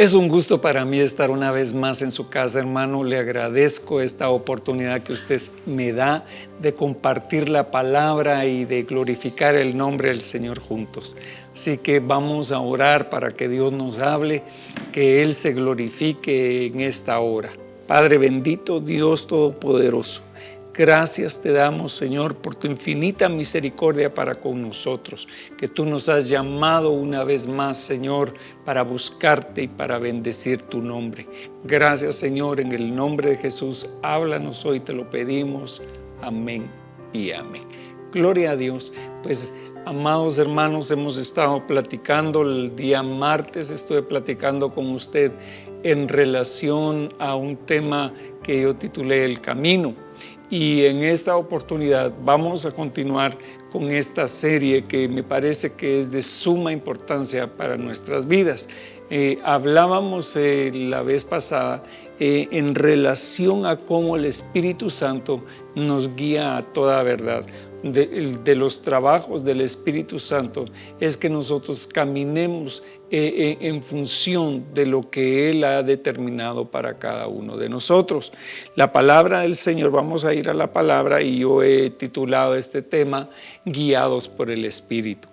Es un gusto para mí estar una vez más en su casa, hermano. Le agradezco esta oportunidad que usted me da de compartir la palabra y de glorificar el nombre del Señor juntos. Así que vamos a orar para que Dios nos hable, que Él se glorifique en esta hora. Padre bendito, Dios todopoderoso, gracias te damos, Señor, por tu infinita misericordia para con nosotros, que tú nos has llamado una vez más, Señor, para buscarte y para bendecir tu nombre. Gracias, Señor, en el nombre de Jesús, háblanos hoy, te lo pedimos. Amén y amén. Gloria a Dios. Pues, amados hermanos, hemos estado platicando el día martes, estuve platicando con usted en relación a un tema que yo titulé El Camino. Y en esta oportunidad vamos a continuar con esta serie que me parece que es de suma importancia para nuestras vidas. Hablábamos la vez pasada en relación a cómo el Espíritu Santo nos guía a toda verdad. De los trabajos del Espíritu Santo es que nosotros caminemos en función de lo que Él ha determinado para cada uno de nosotros. La palabra del Señor, vamos a ir a la palabra, y yo he titulado este tema Guiados por el Espíritu.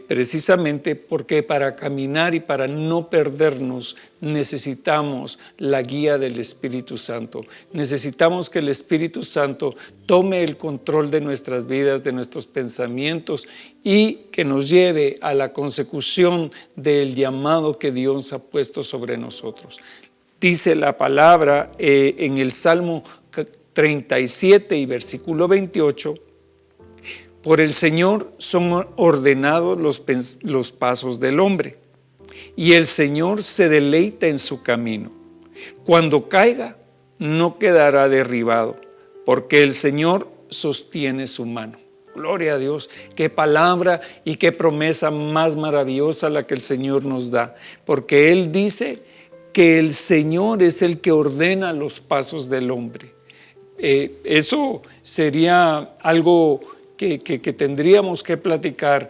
Precisamente porque para caminar y para no perdernos necesitamos la guía del Espíritu Santo. Necesitamos que el Espíritu Santo tome el control de nuestras vidas, de nuestros pensamientos, y que nos lleve a la consecución del llamado que Dios ha puesto sobre nosotros. Dice la palabra en el Salmo 37 y versículo 28, por el Señor son ordenados los pasos del hombre, y el Señor se deleita en su camino. Cuando caiga, no quedará derribado, porque el Señor sostiene su mano. Gloria a Dios, qué palabra y qué promesa más maravillosa la que el Señor nos da, porque Él dice que el Señor es el que ordena los pasos del hombre. Eso sería algo que tendríamos que platicar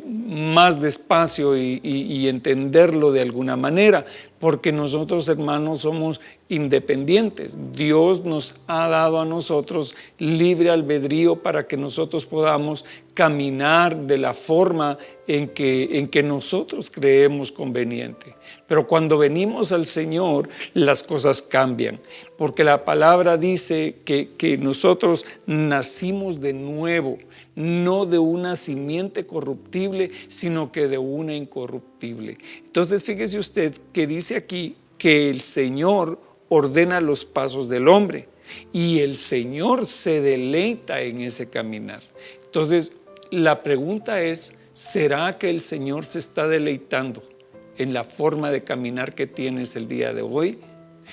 más despacio y entenderlo de alguna manera, porque nosotros, hermanos, somos independientes. Dios nos ha dado a nosotros libre albedrío para que nosotros podamos caminar de la forma en que nosotros creemos conveniente. Pero cuando venimos al Señor, las cosas cambian, porque la palabra dice que nosotros nacimos de nuevo, no de una simiente corruptible, sino que de una incorruptible. Entonces, fíjese usted que dice aquí que el Señor ordena los pasos del hombre y el Señor se deleita en ese caminar. Entonces, la pregunta es, ¿será que el Señor se está deleitando en la forma de caminar que tienes el día de hoy?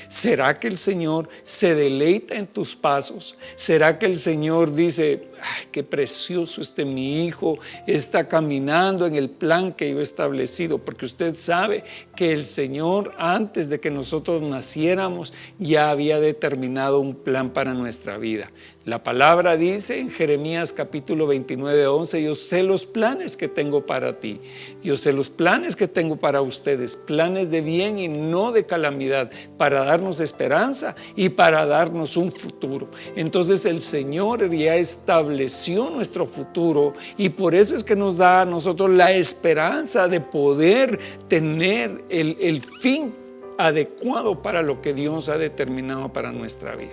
¿Será que el Señor se deleita en tus pasos? ¿Será que el Señor dice, ay, qué precioso mi hijo, está caminando en el plan que yo he establecido? Porque usted sabe que el Señor, antes de que nosotros naciéramos, ya había determinado un plan para nuestra vida. La palabra dice en Jeremías capítulo 29, 11, yo sé los planes que tengo para ti, yo sé los planes que tengo para ustedes, planes de bien y no de calamidad, para darnos esperanza y para darnos un futuro. Entonces el Señor ya estableció nuestro futuro, y por eso es que nos da a nosotros la esperanza de poder tener el fin adecuado para lo que Dios ha determinado para nuestra vida.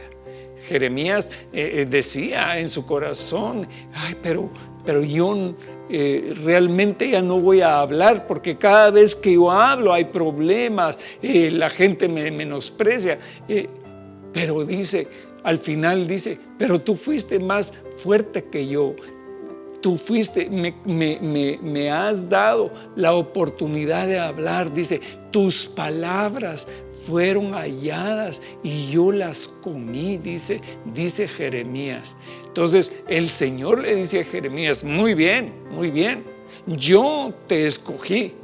Jeremías decía en su corazón, ay, pero yo realmente ya no voy a hablar, porque cada vez que yo hablo hay problemas, la gente me menosprecia, pero dice, al final dice, pero tú fuiste más fuerte que yo. Tú fuiste, me has dado la oportunidad de hablar. Dice, tus palabras fueron halladas y yo las comí, dice Jeremías. Entonces el Señor le dice a Jeremías, muy bien, yo te escogí,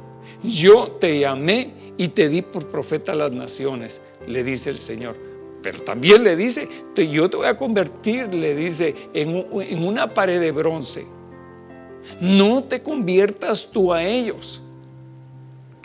yo te llamé y te di por profeta a las naciones, le dice el Señor. Pero también le dice, yo te voy a convertir, le dice, en una pared de bronce. No te conviertas tú a ellos.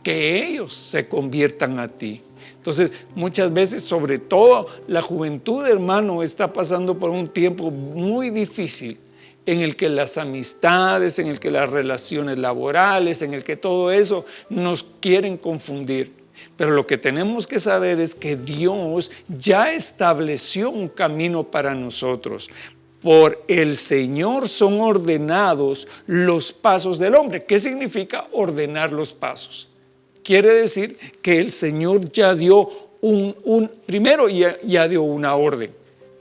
que ellos se conviertan a ti. Entonces, muchas veces, sobre todo la juventud, hermano, está pasando por un tiempo muy difícil en el que las amistades, en el que las relaciones laborales, en el que todo eso nos quieren confundir. Pero lo que tenemos que saber es que Dios ya estableció un camino para nosotros. Por el Señor son ordenados los pasos del hombre. ¿Qué significa ordenar los pasos? Quiere decir que el Señor ya dio primero ya dio una orden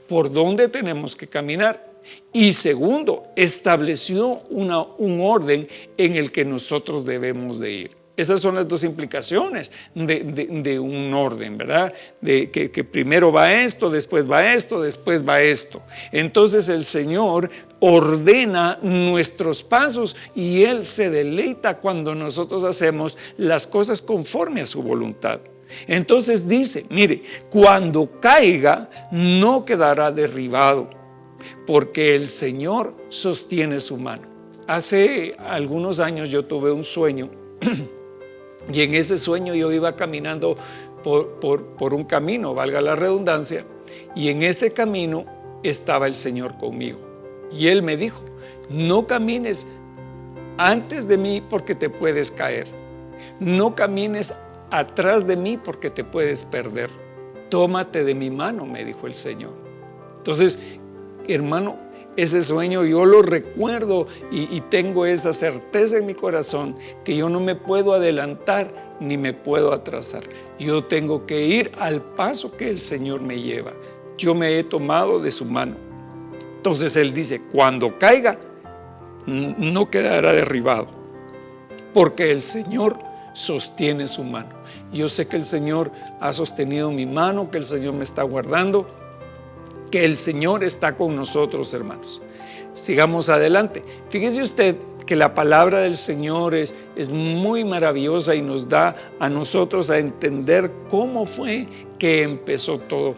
por dónde tenemos que caminar, y segundo, estableció un orden en el que nosotros debemos de ir. Esas son las dos implicaciones de un orden, ¿verdad? De que primero va esto, después va esto, después va esto. Entonces el Señor ordena nuestros pasos y Él se deleita cuando nosotros hacemos las cosas conforme a su voluntad. Entonces dice, mire, cuando caiga no quedará derribado, porque el Señor sostiene su mano. Hace algunos años yo tuve un sueño y en ese sueño yo iba caminando por un camino, valga la redundancia, y en ese camino estaba el Señor conmigo. Y Él me dijo, no camines antes de mí porque te puedes caer. No camines atrás de mí porque te puedes perder. Tómate de mi mano, me dijo el Señor. Entonces, hermano, ese sueño yo lo recuerdo y tengo esa certeza en mi corazón que yo no me puedo adelantar ni me puedo atrasar. Yo tengo que ir al paso que el Señor me lleva. Yo me he tomado de su mano. Entonces Él dice, cuando caiga, no quedará derribado, porque el Señor sostiene su mano. Yo sé que el Señor ha sostenido mi mano, que el Señor me está guardando, que el Señor está con nosotros, hermanos. Sigamos adelante. Fíjese usted que la palabra del Señor es muy maravillosa y nos da a nosotros a entender cómo fue que empezó todo.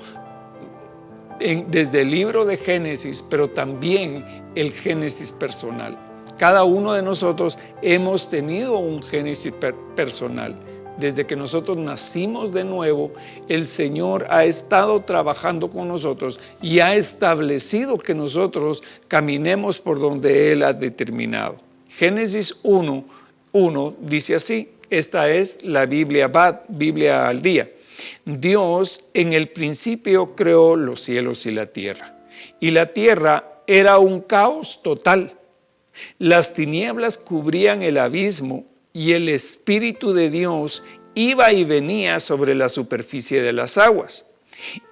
Desde el libro de Génesis, pero también el Génesis personal. Cada uno de nosotros hemos tenido un Génesis personal. Desde que nosotros nacimos de nuevo, el Señor ha estado trabajando con nosotros y ha establecido que nosotros caminemos por donde Él ha determinado. Génesis 1:1 dice así, esta es la Biblia al día. Dios en el principio creó los cielos y la tierra era un caos total. Las tinieblas cubrían el abismo y el Espíritu de Dios iba y venía sobre la superficie de las aguas.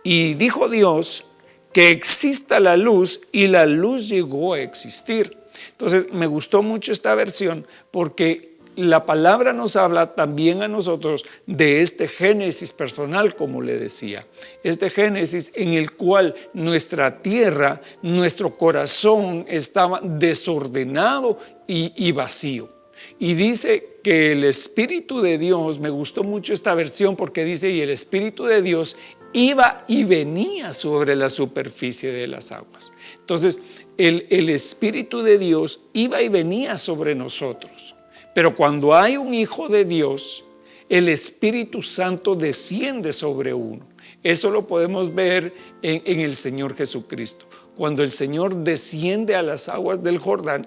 Y dijo Dios que exista la luz, y la luz llegó a existir. Entonces me gustó mucho esta versión porque la palabra nos habla también a nosotros de este Génesis personal, como le decía. Este Génesis en el cual nuestra tierra, nuestro corazón estaba desordenado y vacío. Y dice que el Espíritu de Dios, me gustó mucho esta versión porque dice, y el Espíritu de Dios iba y venía sobre la superficie de las aguas. Entonces, el Espíritu de Dios iba y venía sobre nosotros. Pero cuando hay un hijo de Dios, el Espíritu Santo desciende sobre uno. Eso lo podemos ver en el Señor Jesucristo. Cuando el Señor desciende a las aguas del Jordán,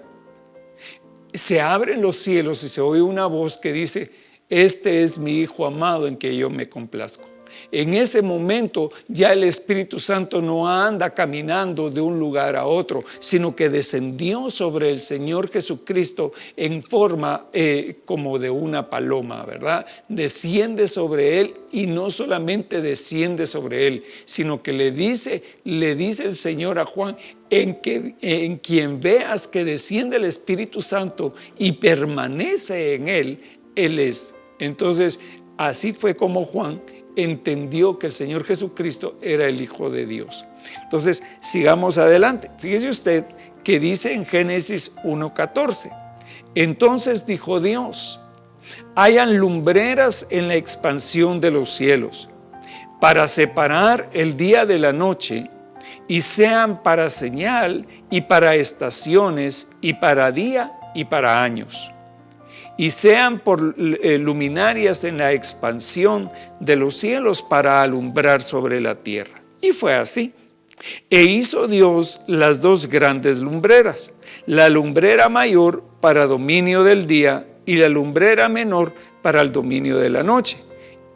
se abren los cielos y se oye una voz que dice, este es mi Hijo amado en que yo me complazco. En ese momento ya el Espíritu Santo no anda caminando de un lugar a otro, sino que descendió sobre el Señor Jesucristo en forma como de una paloma, ¿verdad? Desciende sobre Él, y no solamente desciende sobre Él, sino que le dice el Señor a Juan, en quien veas que desciende el Espíritu Santo y permanece en Él, Él es. Entonces, así fue como Juan entendió que el Señor Jesucristo era el Hijo de Dios. Entonces, sigamos adelante. Fíjese usted que dice en Génesis 1:14, entonces dijo Dios, hayan lumbreras en la expansión de los cielos, para separar el día de la noche, y sean para señal, y para estaciones, y para día, y para años. y sean por luminarias en la expansión de los cielos para alumbrar sobre la tierra. Y fue así. E hizo Dios las dos grandes lumbreras, la lumbrera mayor para dominio del día y la lumbrera menor para el dominio de la noche.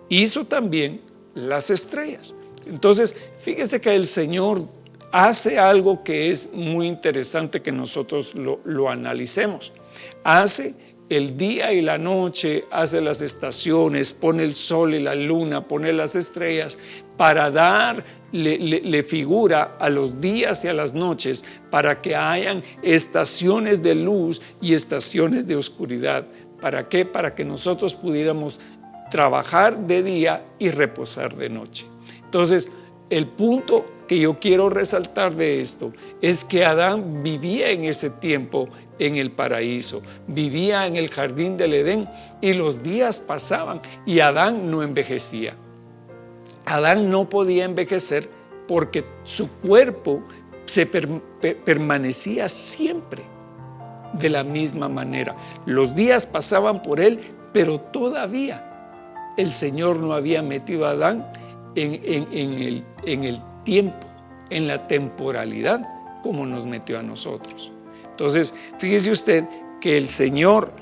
Hizo también las estrellas. Entonces, fíjese que el Señor hace algo que es muy interesante que nosotros lo analicemos. Hace el día y la noche, hace las estaciones, pone el sol y la luna, pone las estrellas para le figura a los días y a las noches para que hayan estaciones de luz y estaciones de oscuridad. ¿Para qué? Para que nosotros pudiéramos trabajar de día y reposar de noche. Entonces, el punto que yo quiero resaltar de esto es que Adán vivía en ese tiempo en el paraíso, vivía en el jardín del Edén y los días pasaban y Adán no envejecía. Adán no podía envejecer porque su cuerpo permanecía siempre de la misma manera. Los días pasaban por él, pero todavía el Señor no había metido a Adán en el tiempo, en la temporalidad, como nos metió a nosotros. Entonces, fíjese usted que el Señor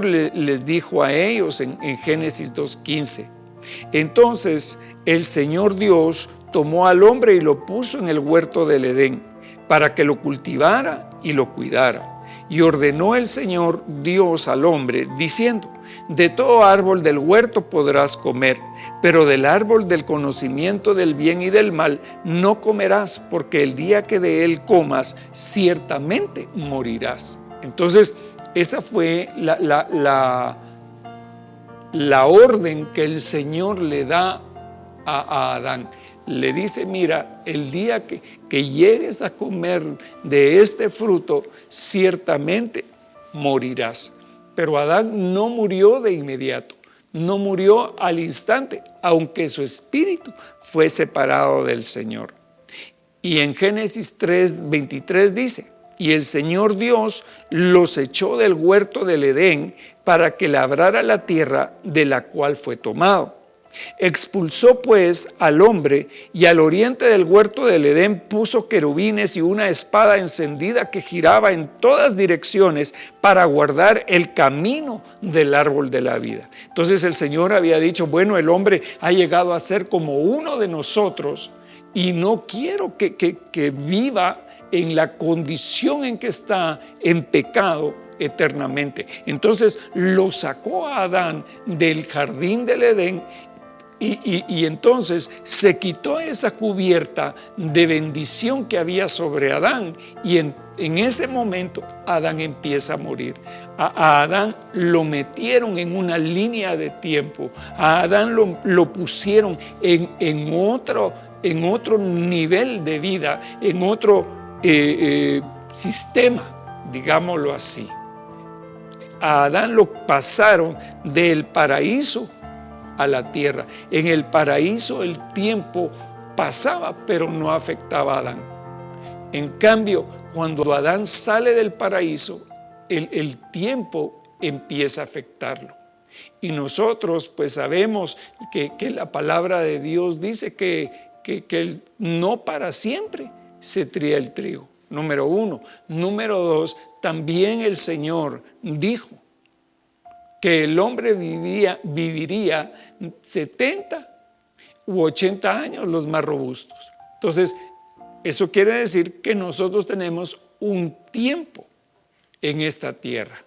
les dijo a ellos en Génesis 2:15, entonces el Señor Dios tomó al hombre y lo puso en el huerto del Edén para que lo cultivara y lo cuidara. Y ordenó el Señor Dios al hombre, diciendo, de todo árbol del huerto podrás comer, pero del árbol del conocimiento del bien y del mal no comerás, porque el día que de él comas, ciertamente morirás. Entonces, esa fue la orden que el Señor le da a Adán. Le dice, mira, el día que llegues a comer de este fruto, ciertamente morirás. Pero Adán no murió de inmediato, no murió al instante, aunque su espíritu fue separado del Señor. Y en Génesis 3:23 dice, y el Señor Dios los echó del huerto del Edén para que labrara la tierra de la cual fue tomado. Expulsó pues al hombre y al oriente del huerto del Edén puso querubines y una espada encendida que giraba en todas direcciones para guardar el camino del árbol de la vida. Entonces el Señor había dicho, bueno, el hombre ha llegado a ser como uno de nosotros y no quiero que viva en la condición en que está, en pecado eternamente. Entonces lo sacó a Adán del jardín del Edén y entonces se quitó esa cubierta de bendición que había sobre Adán y en ese momento Adán empieza a morir. A Adán lo metieron en una línea de tiempo, a Adán lo pusieron en otro nivel de vida, en otro sistema, digámoslo así. A Adán lo pasaron del paraíso a la tierra. En el paraíso el tiempo pasaba, pero no afectaba a Adán. En cambio, cuando Adán sale del paraíso, el tiempo empieza a afectarlo. Y nosotros pues sabemos que la palabra de Dios dice que no para siempre se trilla el trigo. Número uno. Número dos, también el Señor dijo que el hombre viviría 70 u 80 años los más robustos. Entonces, eso quiere decir que nosotros tenemos un tiempo en esta tierra,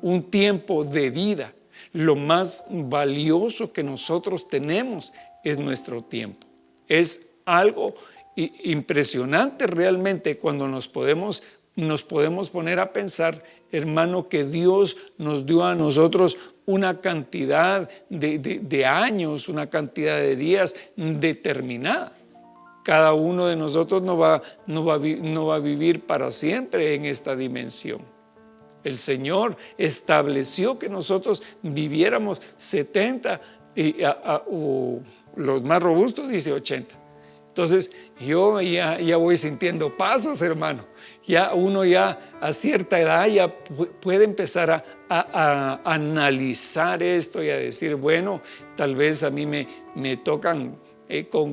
un tiempo de vida. Lo más valioso que nosotros tenemos es nuestro tiempo. Es algo impresionante realmente cuando nos podemos poner a pensar, hermano, que Dios nos dio a nosotros una cantidad de años, una cantidad de días determinada. Cada uno de nosotros no va a vivir para siempre en esta dimensión. El Señor estableció que nosotros viviéramos 70 o los más robustos dice 80. Entonces yo ya voy sintiendo pasos, hermano. Ya uno ya a cierta edad ya puede empezar a analizar esto y a decir, bueno, tal vez a mí me tocan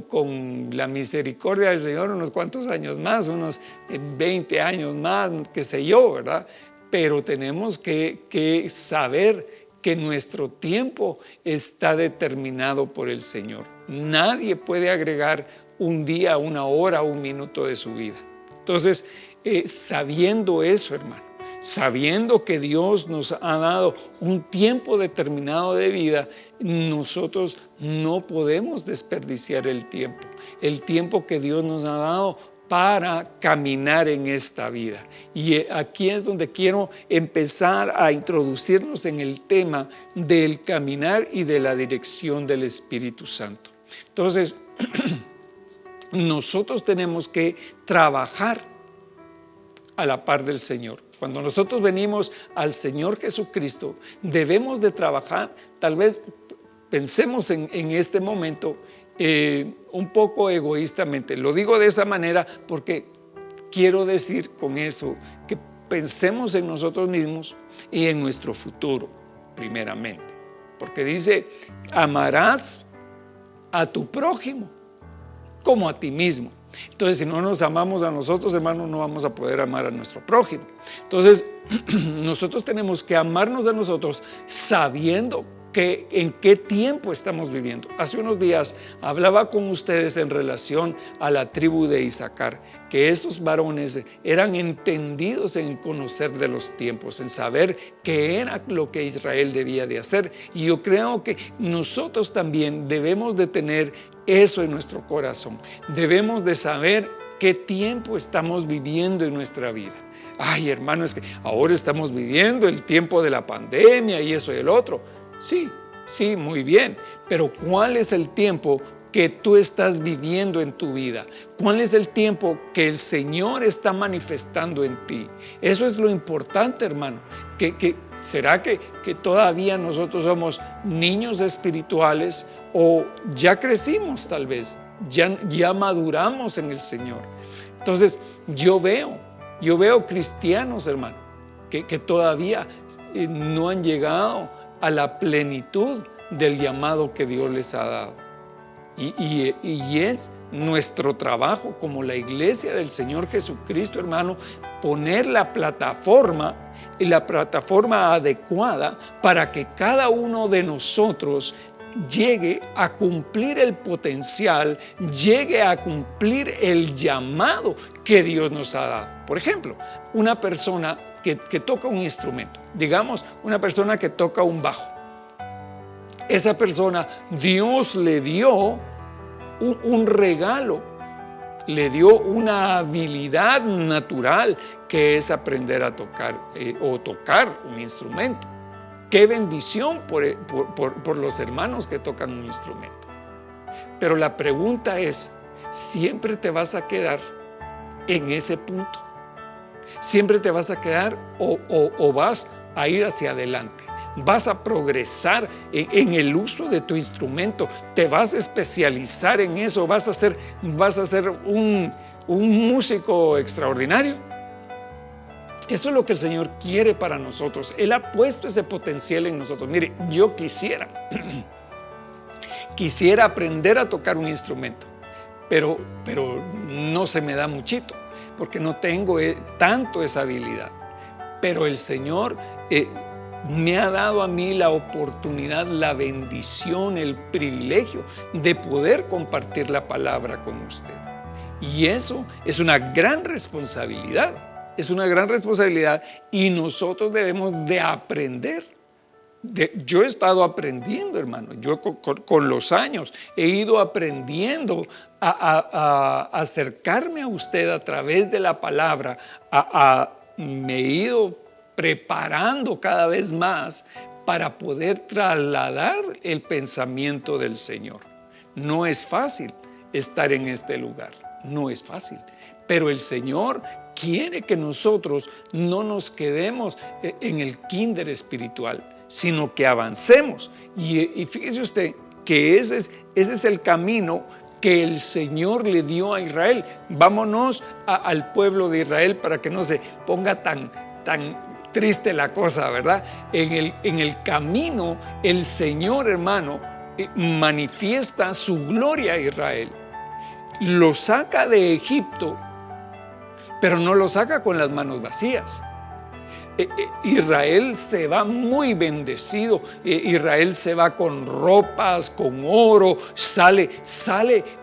con la misericordia del Señor unos cuantos años más, unos 20 años más, qué sé yo, ¿verdad? Pero tenemos que saber que nuestro tiempo está determinado por el Señor. Nadie puede agregar un día, una hora, un minuto de su vida. Entonces, sabiendo eso, hermano, sabiendo que Dios nos ha dado un tiempo determinado de vida, nosotros no podemos desperdiciar el tiempo que Dios nos ha dado para caminar en esta vida. Y aquí es donde quiero empezar a introducirnos en el tema del caminar y de la dirección del Espíritu Santo. Entonces, nosotros tenemos que trabajar a la par del Señor. Cuando nosotros venimos al Señor Jesucristo, debemos de trabajar. Tal vez pensemos en este momento un poco egoístamente. Lo digo de esa manera porque quiero decir con eso que pensemos en nosotros mismos y en nuestro futuro, primeramente. Porque dice, amarás a tu prójimo como a ti mismo. Entonces, si no nos amamos a nosotros, hermanos, no vamos a poder amar a nuestro prójimo. Entonces, nosotros tenemos que amarnos a nosotros sabiendo en qué tiempo estamos viviendo. Hace unos días hablaba con ustedes en relación a la tribu de Isaacar, que estos varones eran entendidos en conocer de los tiempos, en saber qué era lo que Israel debía de hacer. Y yo creo que nosotros también debemos de tener eso en nuestro corazón. Debemos de saber qué tiempo estamos viviendo en nuestra vida. Ay, hermano, es que ahora estamos viviendo el tiempo de la pandemia y eso y el otro. Sí, muy bien, pero ¿cuál es el tiempo que tú estás viviendo en tu vida? ¿Cuál es el tiempo que el Señor está manifestando en ti? Eso es lo importante, hermano. ¿Será que todavía nosotros somos niños espirituales o ya crecimos tal vez? Ya maduramos en el Señor. Entonces yo veo cristianos, hermano, que todavía no han llegado a la plenitud del llamado que Dios les ha dado. Y es nuestro trabajo como la iglesia del Señor Jesucristo, hermano, poner la plataforma adecuada para que cada uno de nosotros llegue a cumplir el potencial, llegue a cumplir el llamado que Dios nos ha dado. Por ejemplo, una persona que toca un instrumento, digamos una persona que toca un bajo. Esa persona, Dios le dio un regalo, le dio una habilidad natural que es aprender a tocar o tocar un instrumento. Qué bendición por los hermanos que tocan un instrumento. Pero la pregunta es, ¿siempre te vas a quedar en ese punto? ¿Siempre te vas a quedar o vas a ir hacia adelante? ¿Vas a progresar en el uso de tu instrumento? ¿Te vas a especializar en eso? ¿Vas a ser un músico extraordinario? Eso es lo que el Señor quiere para nosotros. Él ha puesto ese potencial en nosotros. Mire, yo quisiera aprender a tocar un instrumento, pero no se me da muchito, porque no tengo tanto esa habilidad. Pero el Señor me ha dado a mí la oportunidad, la bendición, el privilegio de poder compartir la palabra con usted. Y eso es una gran responsabilidad. Es una gran responsabilidad y nosotros debemos de aprender. Yo he estado aprendiendo, hermano. Yo con los años he ido aprendiendo a acercarme a usted a través de la palabra. Me he ido preparando cada vez más para poder trasladar el pensamiento del Señor. No es fácil estar en este lugar, no es fácil, pero el Señor quiere que nosotros no nos quedemos en el kinder espiritual, sino que avancemos. Y fíjese usted que ese es el camino que el Señor le dio a Israel. Vámonos al pueblo de Israel para que no se ponga tan triste la cosa, ¿verdad? En el camino, el Señor, hermano, manifiesta su gloria a Israel. Lo saca de Egipto, pero no lo saca con las manos vacías. Israel se va muy bendecido. Israel se va con ropas, con oro, sale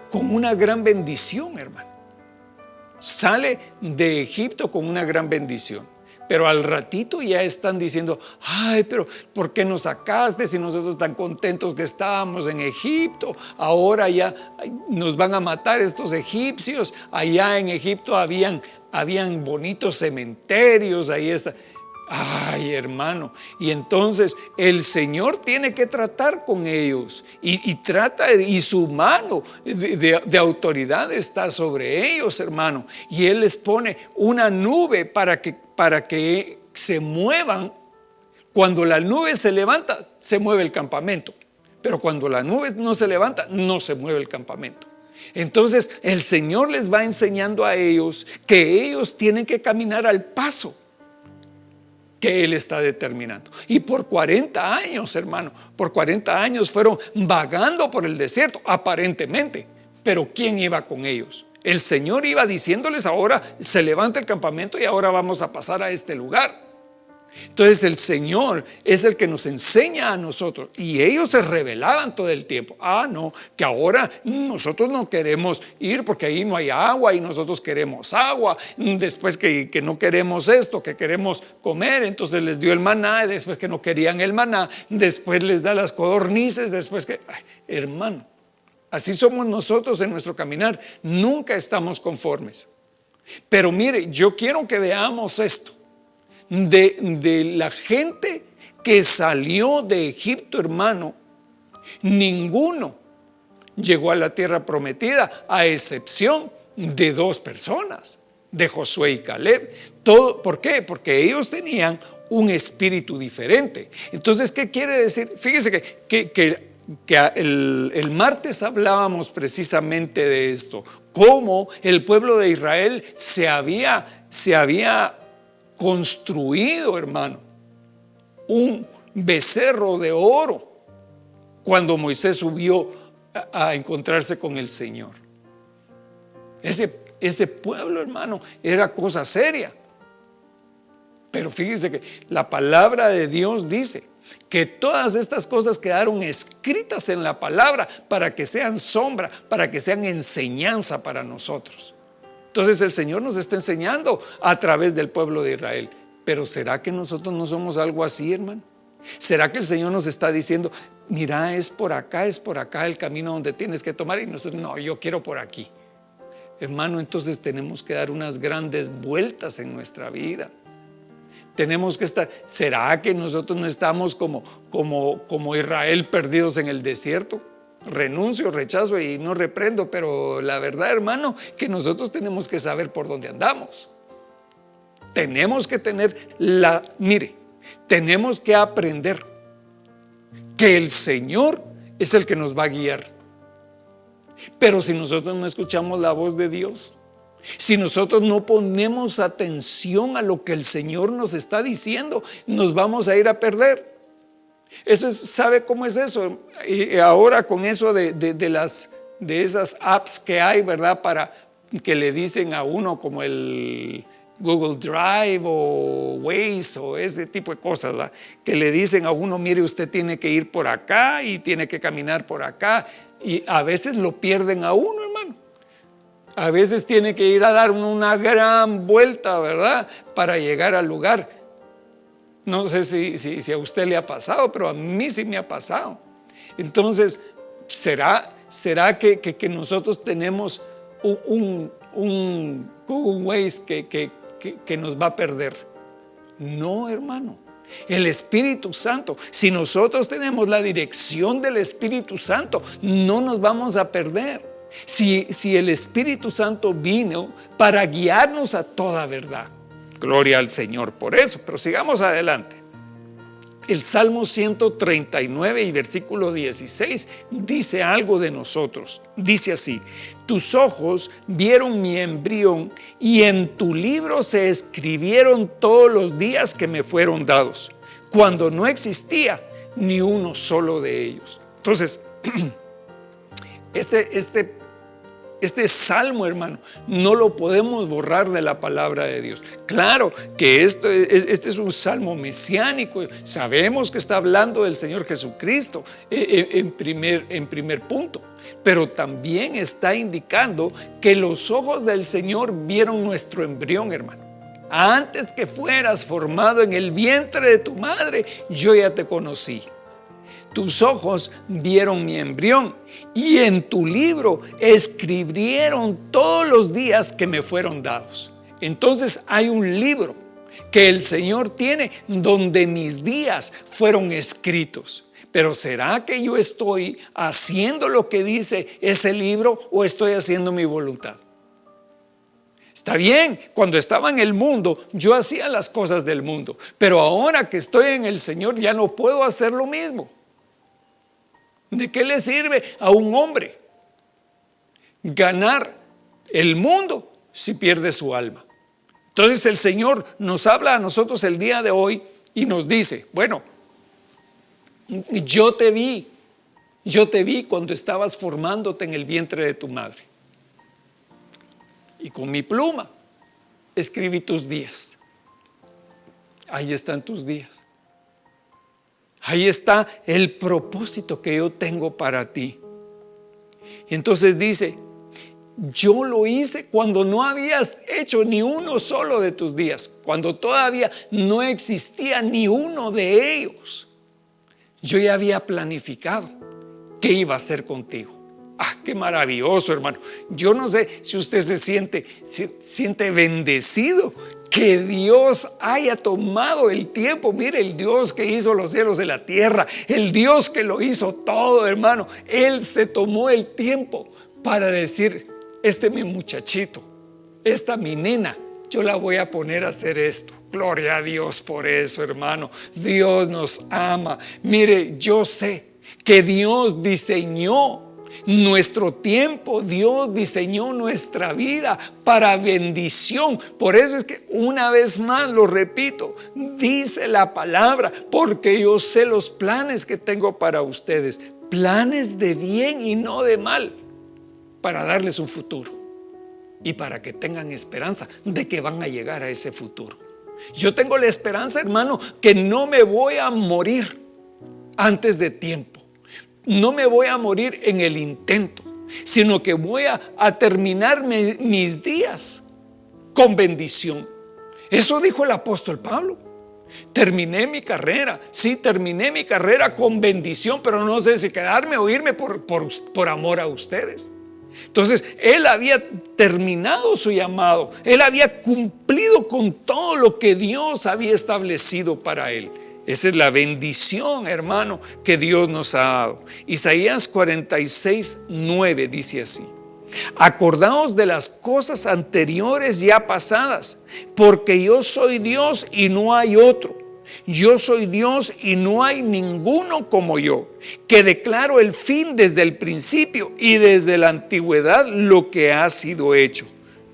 con una gran bendición, hermano. Sale de Egipto con una gran bendición. Pero al ratito ya están diciendo: ay, pero ¿por qué nos sacaste si nosotros tan contentos que estábamos en Egipto? Ahora ya nos van a matar estos egipcios. Allá en Egipto habían bonitos cementerios, ahí está. Ay, hermano, y entonces el Señor tiene que tratar con ellos y su mano de autoridad está sobre ellos, hermano, y Él les pone una nube para que se muevan. Cuando la nube se levanta, se mueve el campamento, pero cuando la nube no se levanta, no se mueve el campamento. Entonces el Señor les va enseñando a ellos que ellos tienen que caminar al paso que Él está determinando. Y por 40 años, hermano, por 40 años fueron vagando por el desierto, aparentemente. Pero ¿quién iba con ellos? El Señor iba diciéndoles: ahora se levanta el campamento y ahora vamos a pasar a este lugar. Entonces el Señor es el que nos enseña a nosotros, y ellos se rebelaban todo el tiempo. No, que ahora nosotros no queremos ir porque ahí no hay agua y nosotros queremos agua. Después que no queremos esto, que queremos comer, entonces les dio el maná. Después que no querían el maná, después les da las codornices. Después que, hermano, así somos nosotros en nuestro caminar. Nunca estamos conformes. Pero mire, yo quiero que veamos esto de la gente que salió de Egipto, hermano. Ninguno llegó a la tierra prometida, a excepción de 2 personas, de Josué y Caleb. ¿Por qué? Porque ellos tenían un espíritu diferente. Entonces, ¿qué quiere decir? Fíjese que el martes hablábamos precisamente de esto, cómo el pueblo de Israel se había construido, hermano, un becerro de oro cuando Moisés subió a encontrarse con el Señor. Ese pueblo, hermano, era cosa seria. Pero fíjese que la palabra de Dios dice que todas estas cosas quedaron escritas en la palabra para que sean sombra, para que sean enseñanza para nosotros. Entonces el Señor nos está enseñando a través del pueblo de Israel. Pero ¿será que nosotros no somos algo así, hermano? ¿Será que el Señor nos está diciendo: mira, es por acá el camino donde tienes que tomar? Y nosotros: no, yo quiero por aquí. Hermano, entonces tenemos que dar unas grandes vueltas en nuestra vida. Tenemos que estar. ¿Será que nosotros no estamos como Israel, perdidos en el desierto? Renuncio, rechazo y no reprendo. Pero la verdad, hermano, que nosotros tenemos que saber por dónde andamos. Tenemos que tenemos que aprender que el Señor es el que nos va a guiar. Pero si nosotros no escuchamos la voz de Dios, si nosotros no ponemos atención a lo que el Señor nos está diciendo, nos vamos a ir a perder. ¿Sabe cómo es eso? Y ahora con eso de esas apps que hay, ¿verdad? Para que le dicen a uno, como el Google Drive o Waze o ese tipo de cosas, ¿verdad? Que le dicen a uno: mire, usted tiene que ir por acá y tiene que caminar por acá. Y a veces lo pierden a uno, hermano. A veces tiene que ir a dar una gran vuelta, ¿verdad? Para llegar al lugar. No sé si a usted le ha pasado, pero a mí sí me ha pasado. Entonces, ¿será que nosotros tenemos un Google Waze que nos va a perder? No, hermano. El Espíritu Santo, si nosotros tenemos la dirección del Espíritu Santo, no nos vamos a perder. Si el Espíritu Santo vino para guiarnos a toda verdad. Gloria al Señor por eso. Pero sigamos adelante. El Salmo 139 y versículo 16 dice algo de nosotros. Dice así: tus ojos vieron mi embrión y en tu libro se escribieron todos los días que me fueron dados, cuando no existía ni uno solo de ellos. Entonces, este salmo, hermano, no lo podemos borrar de la palabra de Dios. Claro que este es un salmo mesiánico. Sabemos que está hablando del Señor Jesucristo en primer punto, pero también está indicando que los ojos del Señor vieron nuestro embrión, hermano. Antes que fueras formado en el vientre de tu madre, yo ya te conocí. Tus ojos vieron mi embrión y en tu libro escribieron todos los días que me fueron dados. Entonces hay un libro que el Señor tiene donde mis días fueron escritos. Pero ¿será que yo estoy haciendo lo que dice ese libro o estoy haciendo mi voluntad? Está bien, cuando estaba en el mundo yo hacía las cosas del mundo, pero ahora que estoy en el Señor ya no puedo hacer lo mismo. ¿De qué le sirve a un hombre ganar el mundo si pierde su alma? Entonces el Señor nos habla a nosotros el día de hoy y nos dice: bueno, yo te vi cuando estabas formándote en el vientre de tu madre. Y con mi pluma escribí tus días. Ahí están tus días. Ahí está el propósito que yo tengo para ti. Y entonces dice: yo lo hice cuando no habías hecho ni uno solo de tus días, cuando todavía no existía ni uno de ellos. Yo ya había planificado qué iba a hacer contigo. ¡Ah, qué maravilloso, hermano! Yo no sé si usted se siente bendecido que Dios haya tomado el tiempo. Mire, el Dios que hizo los cielos y la tierra, el Dios que lo hizo todo, hermano, Él se tomó el tiempo para decir: mi muchachito, esta mi nena, yo la voy a poner a hacer esto. Gloria a Dios por eso, hermano. Dios nos ama. Mire, yo sé que Dios diseñó nuestro tiempo, Dios diseñó nuestra vida para bendición. Por eso es que una vez más lo repito, dice la palabra: porque yo sé los planes que tengo para ustedes, planes de bien y no de mal, para darles un futuro y para que tengan esperanza de que van a llegar a ese futuro. Yo tengo la esperanza, hermano, que no me voy a morir antes de tiempo. No me voy a morir en el intento, sino que voy a terminar mis días con bendición. Eso dijo el apóstol Pablo. Terminé mi carrera, sí, terminé mi carrera con bendición, pero no sé si quedarme o irme por amor a ustedes. Entonces él había terminado su llamado, él había cumplido con todo lo que Dios había establecido para él. Esa es la bendición, hermano, que Dios nos ha dado. Isaías 46:9 dice así: acordaos de las cosas anteriores ya pasadas, porque yo soy Dios y no hay otro. Yo soy Dios y no hay ninguno como yo, que declaro el fin desde el principio y desde la antigüedad lo que ha sido hecho.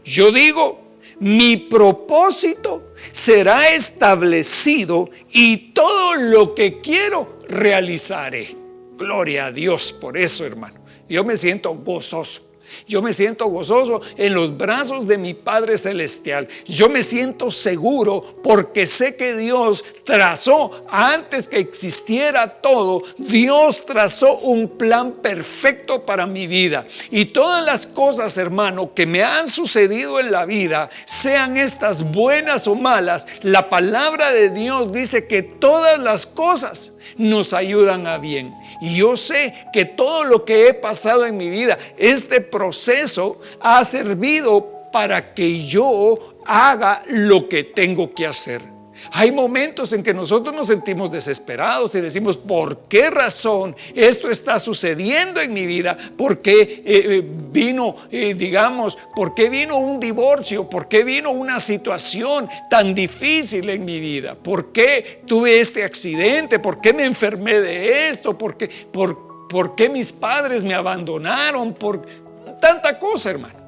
Yo digo: mi propósito será establecido y todo lo que quiero realizaré. Gloria a Dios por eso, hermano. Yo me siento gozoso. Yo me siento gozoso en los brazos de mi Padre Celestial. Yo me siento seguro porque sé que Dios trazó, antes que existiera todo, Dios trazó un plan perfecto para mi vida. Y todas las cosas, hermano, que me han sucedido en la vida, sean estas buenas o malas, la palabra de Dios dice que todas las cosas nos ayudan a bien. Y yo sé que todo lo que he pasado en mi vida, este proceso ha servido para que yo haga lo que tengo que hacer. Hay momentos en que nosotros nos sentimos desesperados y decimos: ¿por qué razón esto está sucediendo en mi vida? ¿Por qué vino, por qué vino un divorcio? ¿Por qué vino una situación tan difícil en mi vida? ¿Por qué tuve este accidente? ¿Por qué me enfermé de esto? ¿Por qué mis padres me abandonaron? Por tanta cosa, hermano.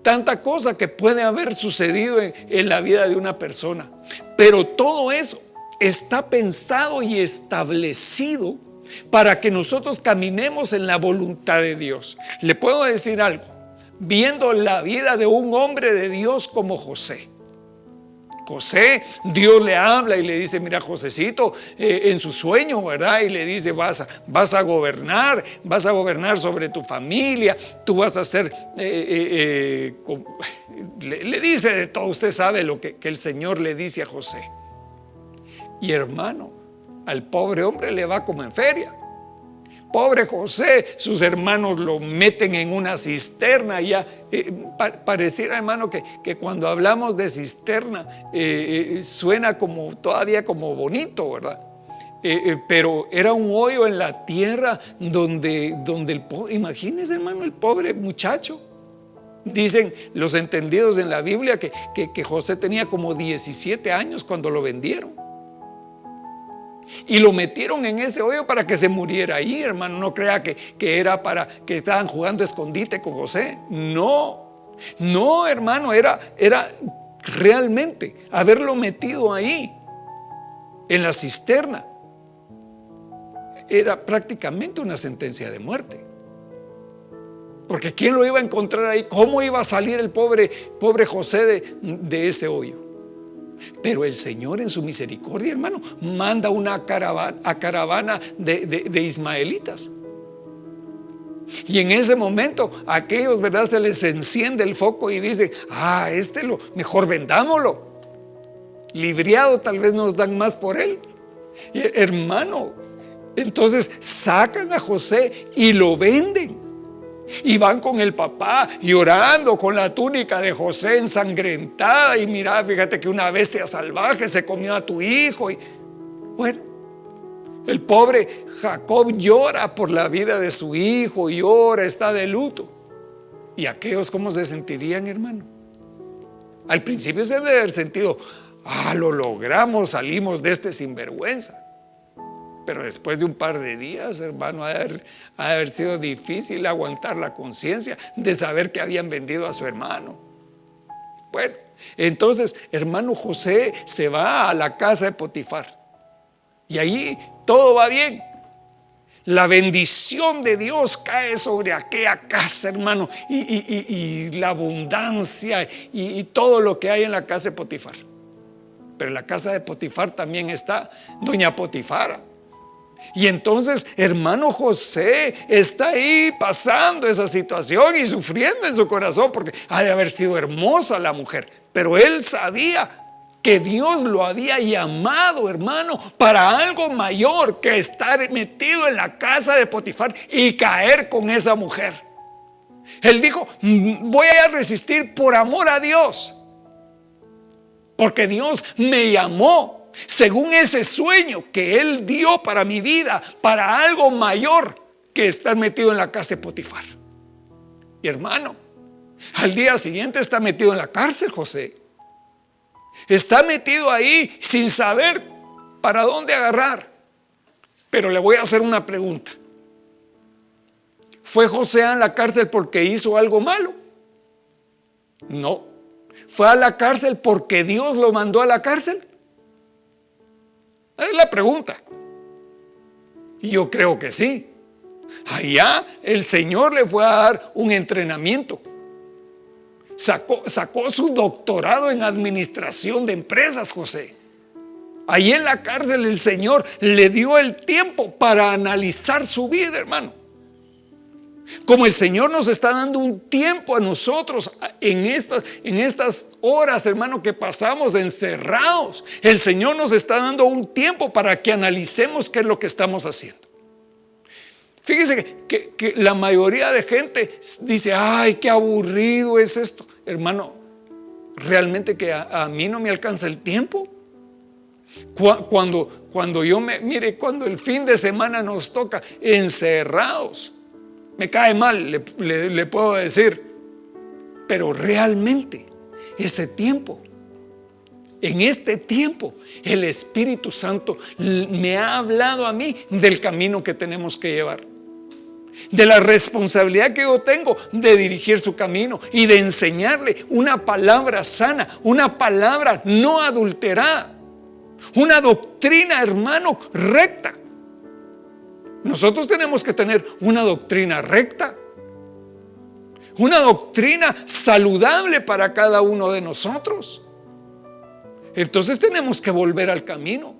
Tanta cosa que puede haber sucedido en la vida de una persona. Pero todo eso está pensado y establecido para que nosotros caminemos en la voluntad de Dios. Le puedo decir algo, viendo la vida de un hombre de Dios como José. José, Dios le habla y le dice: mira, Josecito, en su sueño, ¿verdad? Y le dice: vas a gobernar sobre tu familia, tú vas a ser, le dice de todo. Usted sabe lo que el Señor le dice a José. Y hermano, al pobre hombre le va como en feria. Pobre José, sus hermanos lo meten en una cisterna. Ya pareciera, hermano, que cuando hablamos de cisterna suena todavía como bonito, ¿verdad? Pero era un hoyo en la tierra donde el pobre, imagínese, hermano, el pobre muchacho. Dicen los entendidos en la Biblia que José tenía como 17 años cuando lo vendieron. Y lo metieron en ese hoyo para que se muriera ahí, hermano. No crea que era para que estaban jugando escondite con José. No, hermano, era realmente haberlo metido ahí, en la cisterna. Era prácticamente una sentencia de muerte. Porque ¿quién lo iba a encontrar ahí? ¿Cómo iba a salir el pobre José de ese hoyo? Pero el Señor, en su misericordia, hermano, manda una caravana de ismaelitas. Y en ese momento aquellos, ¿verdad?, se les enciende el foco y dicen: mejor vendámoslo. Libriado, tal vez nos dan más por él. Y, hermano, entonces sacan a José y lo venden. Y van con el papá llorando con la túnica de José ensangrentada. Y mira, fíjate que una bestia salvaje se comió a tu hijo. Y bueno, el pobre Jacob llora por la vida de su hijo, llora, está de luto. ¿Y aquellos cómo se sentirían, hermano? Al principio se debe haber sentido: lo logramos, salimos de este sinvergüenza. Pero después de un par de días, hermano, ha de haber sido difícil aguantar la conciencia de saber que habían vendido a su hermano. Bueno, entonces, hermano, José se va a la casa de Potifar. Y ahí todo va bien. La bendición de Dios cae sobre aquella casa, hermano. Y la abundancia y todo lo que hay en la casa de Potifar. Pero en la casa de Potifar también está doña Potifara. Y entonces, hermano, José está ahí pasando esa situación y sufriendo en su corazón, porque ha de haber sido hermosa la mujer. Pero él sabía que Dios lo había llamado, hermano, para algo mayor que estar metido en la casa de Potifar y caer con esa mujer. Él dijo: voy a resistir por amor a Dios, porque Dios me llamó según ese sueño que Él dio para mi vida, para algo mayor que estar metido en la casa de Potifar. Y hermano, al día siguiente está metido en la cárcel José. Está metido ahí sin saber para dónde agarrar. Pero le voy a hacer una pregunta. ¿Fue José a la cárcel porque hizo algo malo? No. ¿Fue a la cárcel porque Dios lo mandó a la cárcel? Es la pregunta. Y yo creo que sí. Allá el Señor le fue a dar un entrenamiento. Sacó su doctorado en administración de empresas, José. Allí en la cárcel el Señor le dio el tiempo para analizar su vida, hermano. Como el Señor nos está dando un tiempo a nosotros en estas horas, hermano, que pasamos encerrados. El Señor nos está dando un tiempo para que analicemos qué es lo que estamos haciendo. Fíjese que la mayoría de gente dice: ay, qué aburrido es esto. Hermano, realmente que a mí no me alcanza el tiempo. Cuando cuando el fin de semana nos toca encerrados, me cae mal, le puedo decir, pero realmente ese tiempo, en este tiempo, el Espíritu Santo me ha hablado a mí del camino que tenemos que llevar, de la responsabilidad que yo tengo de dirigir su camino y de enseñarle una palabra sana, una palabra no adulterada, una doctrina, hermano, recta. Nosotros tenemos que tener una doctrina recta, una doctrina saludable para cada uno de nosotros. Entonces tenemos que volver al camino.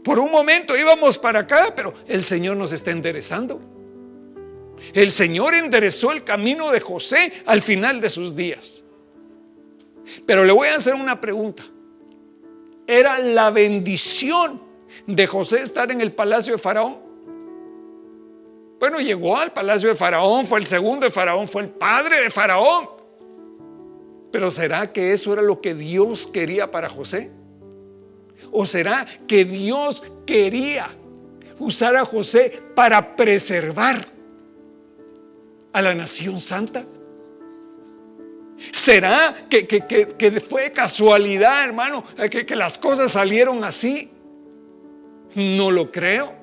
Por un momento íbamos para acá, pero el Señor nos está enderezando. El Señor enderezó el camino de José al final de sus días. Pero le voy a hacer una pregunta. ¿Era la bendición de José estar en el palacio de Faraón? Bueno, llegó al palacio de Faraón, fue el segundo de Faraón, fue el padre de Faraón. Pero ¿será que eso era lo que Dios quería para José? ¿O será que Dios quería usar a José para preservar a la nación santa? ¿Será que fue casualidad, hermano, que las cosas salieron así? No lo creo.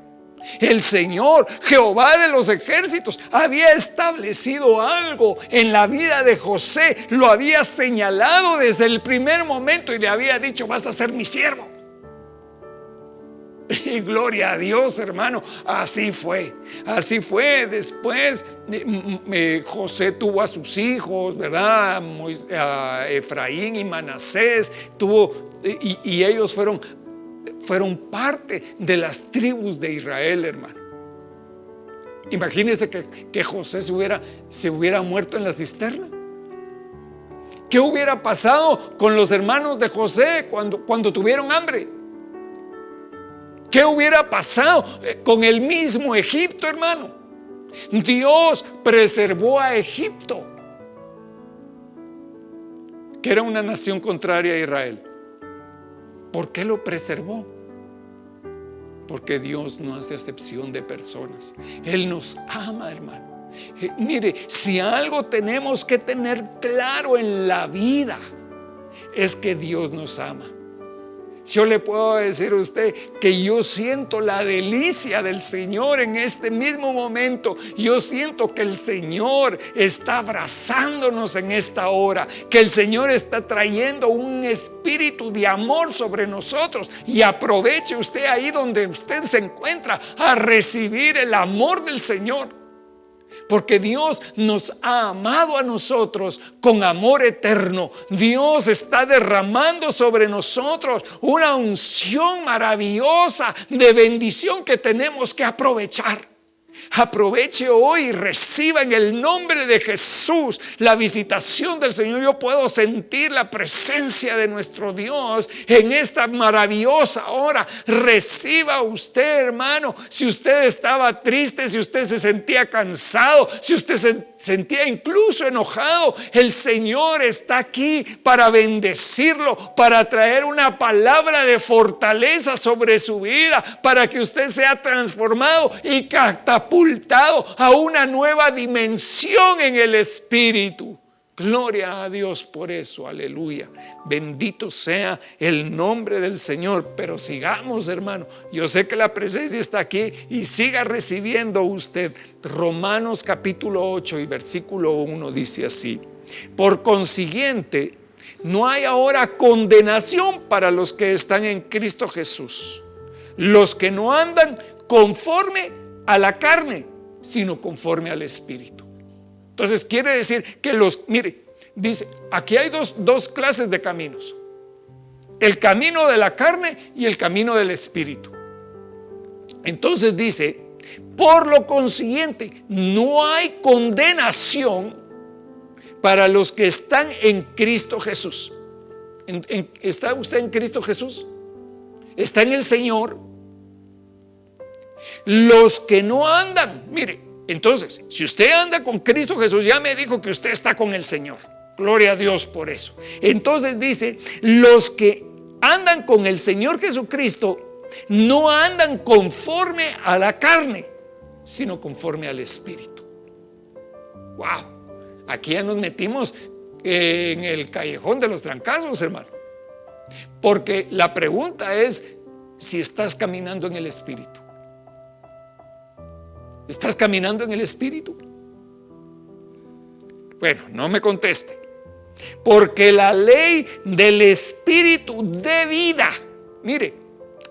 El Señor, Jehová de los ejércitos, había establecido algo en la vida de José, lo había señalado desde el primer momento y le había dicho: vas a ser mi siervo. Y gloria a Dios, hermano, así fue. Así fue. Después José tuvo a sus hijos, ¿verdad? A Efraín y Manasés y ellos fueron parte de las tribus de Israel, hermano. Imagínense que José se hubiera muerto en la cisterna. ¿Qué hubiera pasado con los hermanos de José cuando tuvieron hambre? ¿Qué hubiera pasado con el mismo Egipto, hermano? Dios preservó a Egipto, que era una nación contraria a Israel. ¿Por qué lo preservó? Porque Dios no hace acepción de personas. Él nos ama, hermano. Mire, si algo tenemos que tener claro en la vida, es que Dios nos ama. Yo le puedo decir a usted que yo siento la delicia del Señor en este mismo momento. Yo siento que el Señor está abrazándonos en esta hora, que el Señor está trayendo un espíritu de amor sobre nosotros. Y aproveche usted ahí donde usted se encuentra a recibir el amor del Señor. Porque Dios nos ha amado a nosotros con amor eterno. Dios está derramando sobre nosotros una unción maravillosa de bendición que tenemos que aprovechar. Aproveche hoy y reciba en el nombre de Jesús la visitación del Señor. Yo puedo sentir la presencia de nuestro Dios en esta maravillosa hora. Reciba usted, hermano. Si usted estaba triste, si usted se sentía cansado, si usted se sentía incluso enojado, el Señor está aquí para bendecirlo, para traer una palabra de fortaleza sobre su vida, para que usted sea transformado y catapultado a una nueva dimensión en el Espíritu. Gloria a Dios por eso, aleluya. Bendito sea el nombre del Señor. Pero sigamos, hermano. Yo sé que la presencia está aquí y siga recibiendo usted. Romanos capítulo 8 y versículo 1 dice así: por consiguiente, no hay ahora condenación para los que están en Cristo Jesús, los que no andan conforme a la carne, sino conforme al Espíritu. Entonces quiere decir que mire, dice, aquí hay dos clases de caminos: el camino de la carne y el camino del Espíritu. Entonces dice: por lo consiguiente, no hay condenación para los que están en Cristo Jesús. ¿Está usted en Cristo Jesús? ¿Está en el Señor? Los que no andan, mire, entonces, si usted anda con Cristo Jesús, ya me dijo que usted está con el Señor. Gloria a Dios por eso. Entonces dice: los que andan con el Señor Jesucristo, no andan conforme a la carne, sino conforme al Espíritu. Wow, aquí ya nos metimos en el callejón de los trancazos, hermano. Porque la pregunta es si estás caminando en el Espíritu. ¿Estás caminando en el Espíritu? Bueno, no me conteste. Porque la ley del Espíritu de vida, mire,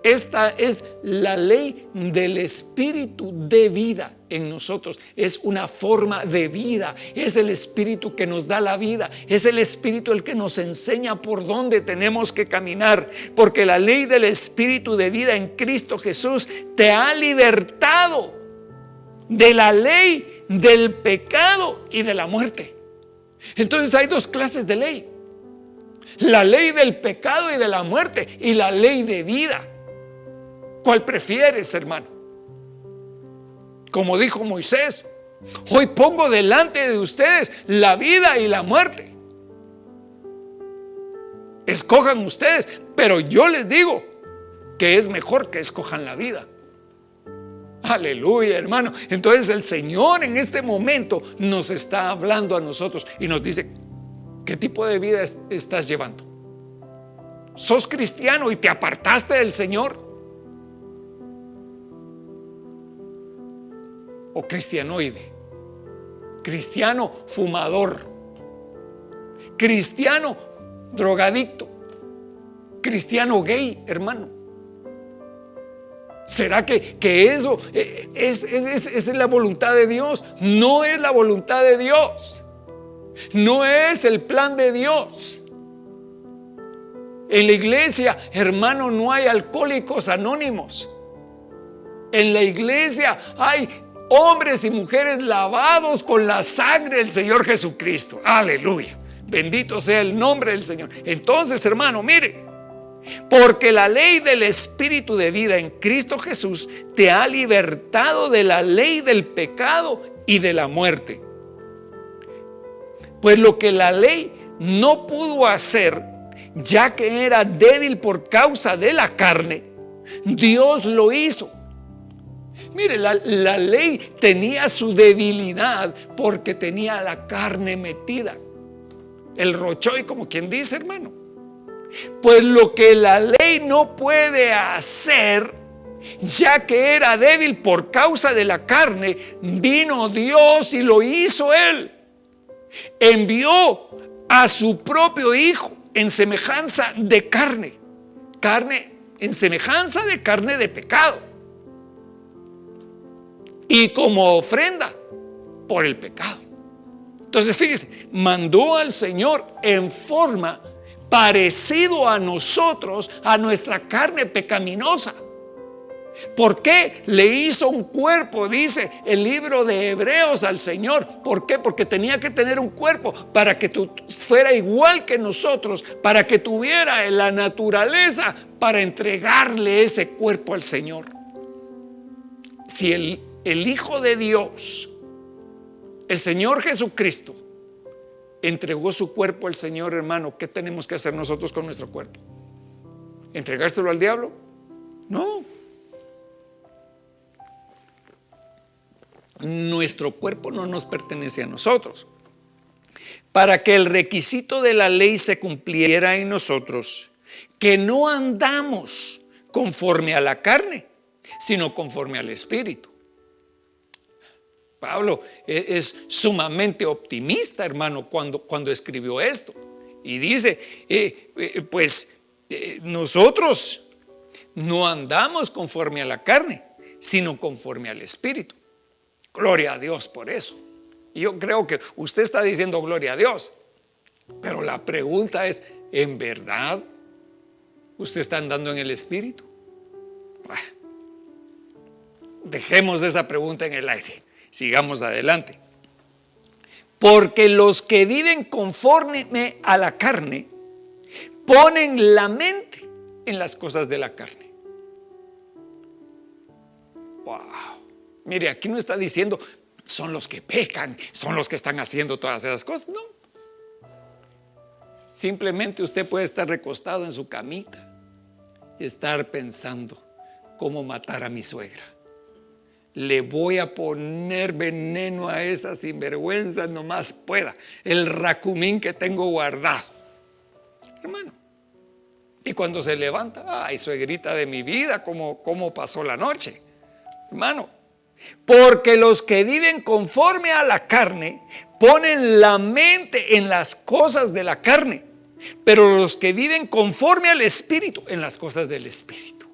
esta es la ley del Espíritu de vida en nosotros. Es una forma de vida. Es el Espíritu que nos da la vida. Es el Espíritu el que nos enseña por dónde tenemos que caminar. Porque la ley del Espíritu de vida en Cristo Jesús te ha libertado de la ley del pecado y de la muerte. Entonces hay dos clases de ley: la ley del pecado y de la muerte, y la ley de vida. ¿Cuál prefieres, hermano? Como dijo Moisés: hoy pongo delante de ustedes la vida y la muerte. Escojan ustedes, pero yo les digo que es mejor que escojan la vida. Aleluya, hermano. Entonces el Señor en este momento nos está hablando a nosotros y nos dice: ¿qué tipo de vida estás llevando? ¿Sos cristiano y te apartaste del Señor? ¿O cristianoide? Cristiano fumador, cristiano drogadicto, cristiano gay, hermano. ¿Será que eso es la voluntad de Dios? No es la voluntad de Dios. No es el plan de Dios. En la iglesia, hermano, no hay alcohólicos anónimos. En la iglesia hay hombres y mujeres lavados con la sangre del Señor Jesucristo. Aleluya. Bendito sea el nombre del Señor. Entonces, hermano, mire, porque la ley del Espíritu de vida en Cristo Jesús te ha libertado de la ley del pecado y de la muerte. Pues lo que la ley no pudo hacer, ya que era débil por causa de la carne, Dios lo hizo. Mire, la ley tenía su debilidad porque tenía la carne metida, el rochoy, como quien dice, hermano. Pues lo que la ley no puede hacer, ya que era débil por causa de la carne, vino Dios y lo hizo Él. Envió a su propio Hijo en semejanza de carne en semejanza de carne de pecado, y como ofrenda por el pecado. Entonces fíjese, mandó al Señor en forma parecido a nosotros, a nuestra carne pecaminosa. ¿Por qué le hizo un cuerpo? Dice el libro de Hebreos al Señor. ¿Por qué? Porque tenía que tener un cuerpo para que fuera igual que nosotros, para que tuviera la naturaleza para entregarle ese cuerpo al Señor. Si el Hijo de Dios, el Señor Jesucristo, entregó su cuerpo al Señor, hermano, ¿qué tenemos que hacer nosotros con nuestro cuerpo? ¿Entregárselo al diablo? No. Nuestro cuerpo no nos pertenece a nosotros. Para que el requisito de la ley se cumpliera en nosotros, que no andamos conforme a la carne, sino conforme al Espíritu. Pablo es sumamente optimista, hermano, cuando escribió esto. Y dice, nosotros no andamos conforme a la carne, sino conforme al Espíritu. Gloria a Dios por eso. Y yo creo que usted está diciendo gloria a Dios, pero la pregunta es, ¿en verdad usted está andando en el Espíritu? Dejemos esa pregunta en el aire. Sigamos adelante. Porque los que viven conforme a la carne ponen la mente en las cosas de la carne. Wow. Mire, aquí no está diciendo son los que pecan, son los que están haciendo todas esas cosas. No. Simplemente usted puede estar recostado en su camita estar pensando cómo matar a mi suegra. Le voy a poner veneno a esa sinvergüenza nomás pueda. El racumín que tengo guardado. Hermano. Y cuando se levanta, ay, suegrita de mi vida, ¿cómo pasó la noche? Hermano, porque los que viven conforme a la carne ponen la mente en las cosas de la carne, pero los que viven conforme al Espíritu, en las cosas del Espíritu.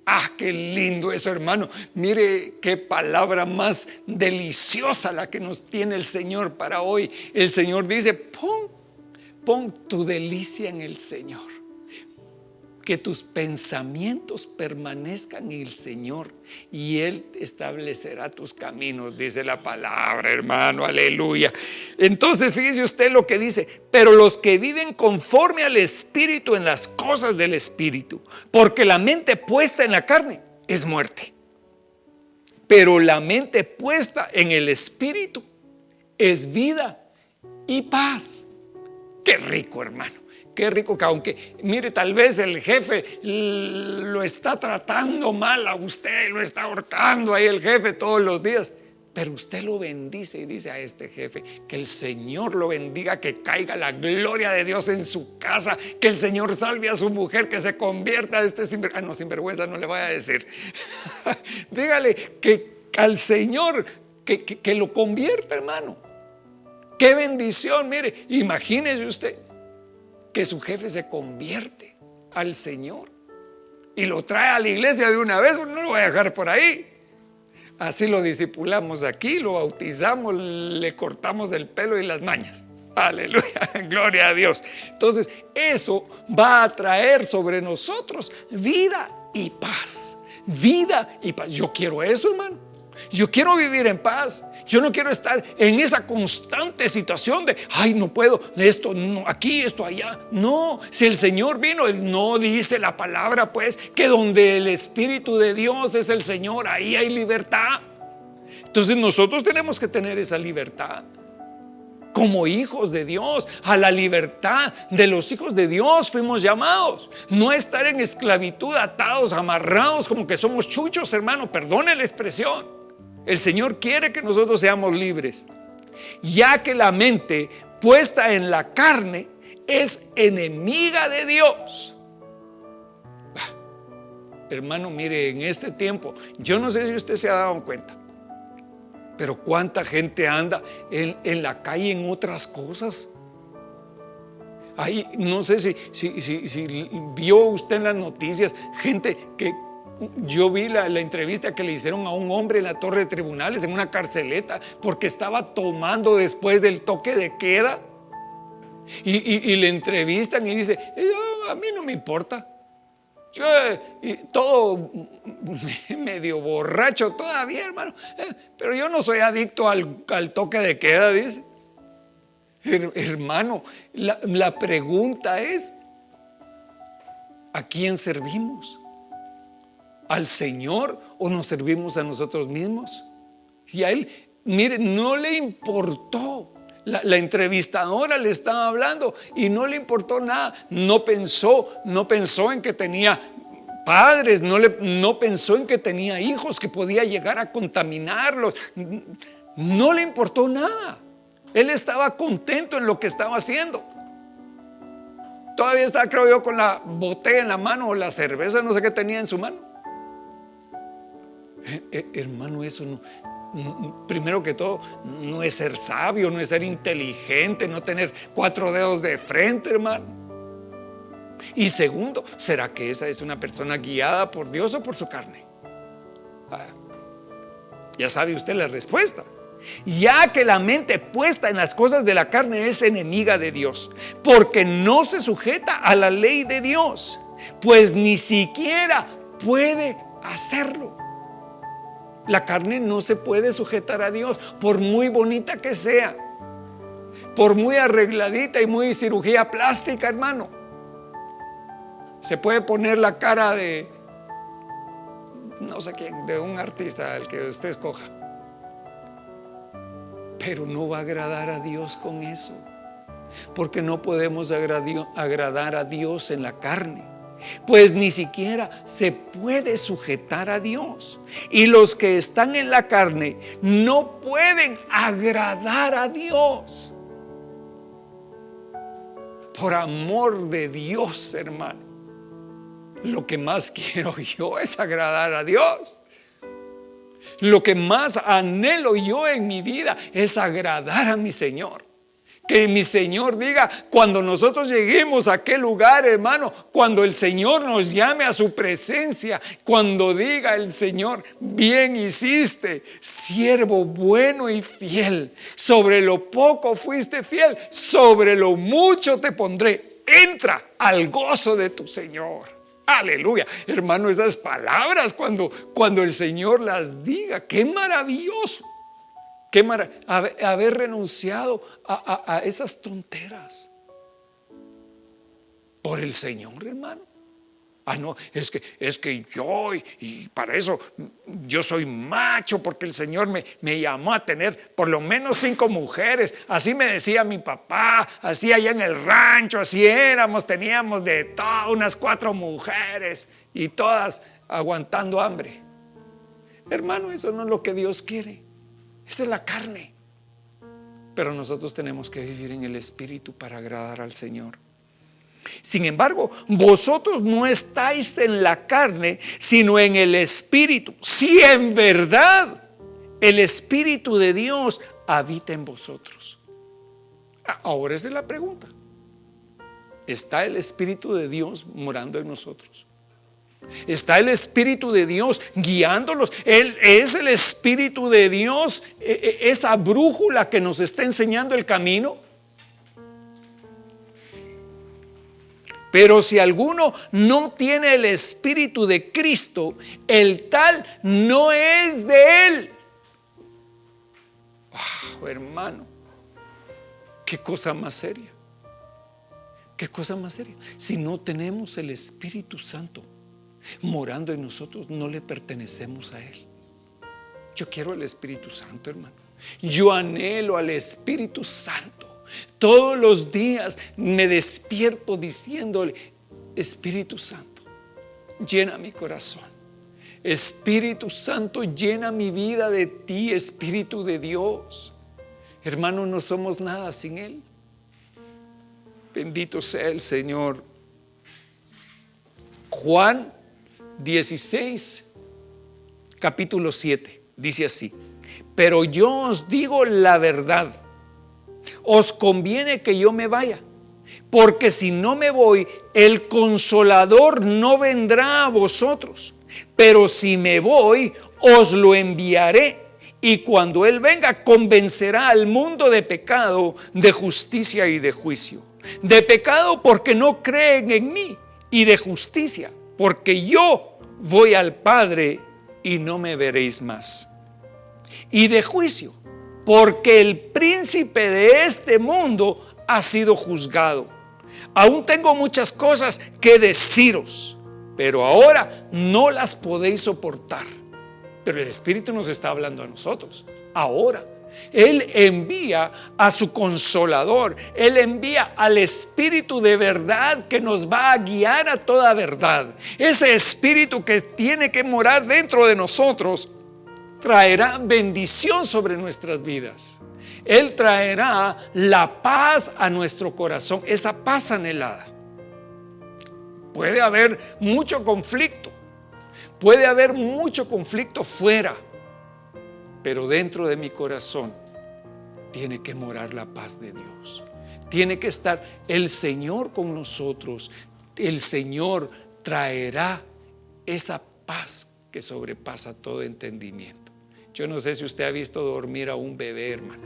Ah, qué lindo eso, hermano. Mire qué palabra más deliciosa la que nos tiene el Señor para hoy. El Señor dice, pon tu delicia en el Señor. Que tus pensamientos permanezcan en el Señor y Él establecerá tus caminos, dice la palabra, hermano, aleluya. Entonces fíjese usted lo que dice, pero los que viven conforme al Espíritu en las cosas del Espíritu, porque la mente puesta en la carne es muerte, pero la mente puesta en el Espíritu es vida y paz. Qué rico, hermano. Qué rico que aunque, mire, tal vez el jefe lo está tratando mal a usted, lo está ahorcando ahí el jefe todos los días, pero usted lo bendice y dice a este jefe, que el Señor lo bendiga, que caiga la gloria de Dios en su casa, que el Señor salve a su mujer, que se convierta a este sinvergüenza. No, sinvergüenza no le voy a decir. Dígale que al Señor que lo convierta, hermano. Qué bendición, mire, imagínese usted que su jefe se convierte al Señor y lo trae a la iglesia de una vez. No lo voy a dejar por ahí. Así lo discipulamos aquí, lo bautizamos, le cortamos el pelo y las mañas. Aleluya, gloria a Dios. Entonces eso va a traer sobre nosotros vida y paz. Vida y paz. Yo quiero eso, hermano. Yo quiero vivir en paz. Yo no quiero estar en esa constante situación de, ay, no puedo, esto, no, aquí, esto, allá. No, si el Señor vino, no dice la palabra, pues, que donde el Espíritu de Dios es el Señor, ahí hay libertad. Entonces nosotros tenemos que tener esa libertad. Como hijos de Dios, a la libertad de los hijos de Dios fuimos llamados. No estar en esclavitud, atados, amarrados, como que somos chuchos, hermano, perdone la expresión. El Señor quiere que nosotros seamos libres, ya que la mente puesta en la carne es enemiga de Dios. Hermano, mire, en este tiempo, yo no sé si usted se ha dado cuenta, pero cuánta gente anda en la calle en otras cosas. Ahí, no sé si vio usted en las noticias gente que yo vi la entrevista que le hicieron a un hombre en la torre de tribunales, en una carceleta, porque estaba tomando después del toque de queda. Y le entrevistan y dice, a mí no me importa. Yo, todo medio borracho todavía, hermano, pero yo no soy adicto al toque de queda, dice. Hermano, la pregunta es, ¿a quién servimos? ¿Al Señor o nos servimos a nosotros mismos? Y a él, mire, no le importó. La entrevistadora le estaba hablando y no le importó nada. No pensó en que tenía padres, no pensó en que tenía hijos, que podía llegar a contaminarlos. No le importó nada. Él estaba contento en lo que estaba haciendo. Todavía estaba, creo yo, con la botella en la mano o la cerveza, no sé qué tenía en su mano. Hermano, eso no, primero que todo, no es ser sabio, no es ser inteligente, no tener 4 dedos de frente, hermano. Y segundo, ¿será que esa es una persona guiada por Dios o por su carne? Ya sabe usted la respuesta. Ya que la mente puesta en las cosas de la carne es enemiga de Dios, porque no se sujeta a la ley de Dios, pues ni siquiera puede hacerlo. La carne no se puede sujetar a Dios, por muy bonita que sea, por muy arregladita y muy cirugía plástica, hermano. Se puede poner la cara de no sé quién, de un artista, al que usted escoja, pero no va a agradar a Dios con eso, porque no podemos agradar a Dios en la carne. pues ni siquiera se puede sujetar a Dios. Y los que están en la carne no pueden agradar a Dios. Por amor de Dios, hermano, lo que más quiero yo es agradar a Dios. Lo que más anhelo yo en mi vida es agradar a mi Señor. Que mi Señor diga, cuando nosotros lleguemos a aquel lugar, hermano, cuando el Señor nos llame a su presencia, cuando diga el Señor, bien hiciste, siervo bueno y fiel, sobre lo poco fuiste fiel, sobre lo mucho te pondré, entra al gozo de tu Señor. Aleluya, hermano, esas palabras cuando el Señor las diga, qué maravilloso. Haber renunciado a esas tonteras por el Señor, hermano. No, es que yo, y para eso yo soy macho, porque el Señor me llamó a tener por lo menos 5 mujeres. Así me decía mi papá, así allá en el rancho, así éramos, teníamos de todo, unas 4 mujeres y todas aguantando hambre. Hermano, eso no es lo que Dios quiere. Esa es la carne. Pero nosotros tenemos que vivir en el Espíritu para agradar al Señor. Sin embargo, vosotros no estáis en la carne, sino en el Espíritu. Si en verdad el Espíritu de Dios habita en vosotros. Ahora esa es la pregunta. ¿Está el Espíritu de Dios morando en nosotros? ¿Está el Espíritu de Dios guiándolos? ¿Es el Espíritu de Dios esa brújula que nos está enseñando el camino? Pero si alguno no tiene el Espíritu de Cristo, el tal no es de él. Wow, hermano, qué cosa más seria. Qué cosa más seria. Si no tenemos el Espíritu Santo morando en nosotros, no le pertenecemos a Él. Yo quiero el Espíritu Santo, hermano. Yo anhelo al Espíritu Santo. Todos los días me despierto diciéndole: Espíritu Santo, llena mi corazón. Espíritu Santo, llena mi vida de ti, Espíritu de Dios. Hermano, no somos nada sin Él. Bendito sea el Señor. Juan 16, capítulo 7, dice así: pero yo os digo la verdad, os conviene que yo me vaya, porque si no me voy, el Consolador no vendrá a vosotros, pero si me voy, os lo enviaré, y cuando Él venga, convencerá al mundo de pecado, de justicia y de juicio. De pecado, porque no creen en mí, y de justicia, porque yo voy al Padre y no me veréis más. Y de juicio, porque el príncipe de este mundo ha sido juzgado. Aún tengo muchas cosas que deciros, pero ahora no las podéis soportar. Pero el Espíritu nos está hablando a nosotros ahora. Él envía a su Consolador. Él envía al Espíritu de verdad que nos va a guiar a toda verdad. Ese Espíritu que tiene que morar dentro de nosotros traerá bendición sobre nuestras vidas. Él traerá la paz a nuestro corazón, esa paz anhelada. Puede haber mucho conflicto, puede haber mucho conflicto fuera, pero dentro de mi corazón tiene que morar la paz de Dios. Tiene que estar el Señor con nosotros. El Señor traerá esa paz que sobrepasa todo entendimiento. Yo no sé si usted ha visto dormir a un bebé, hermano.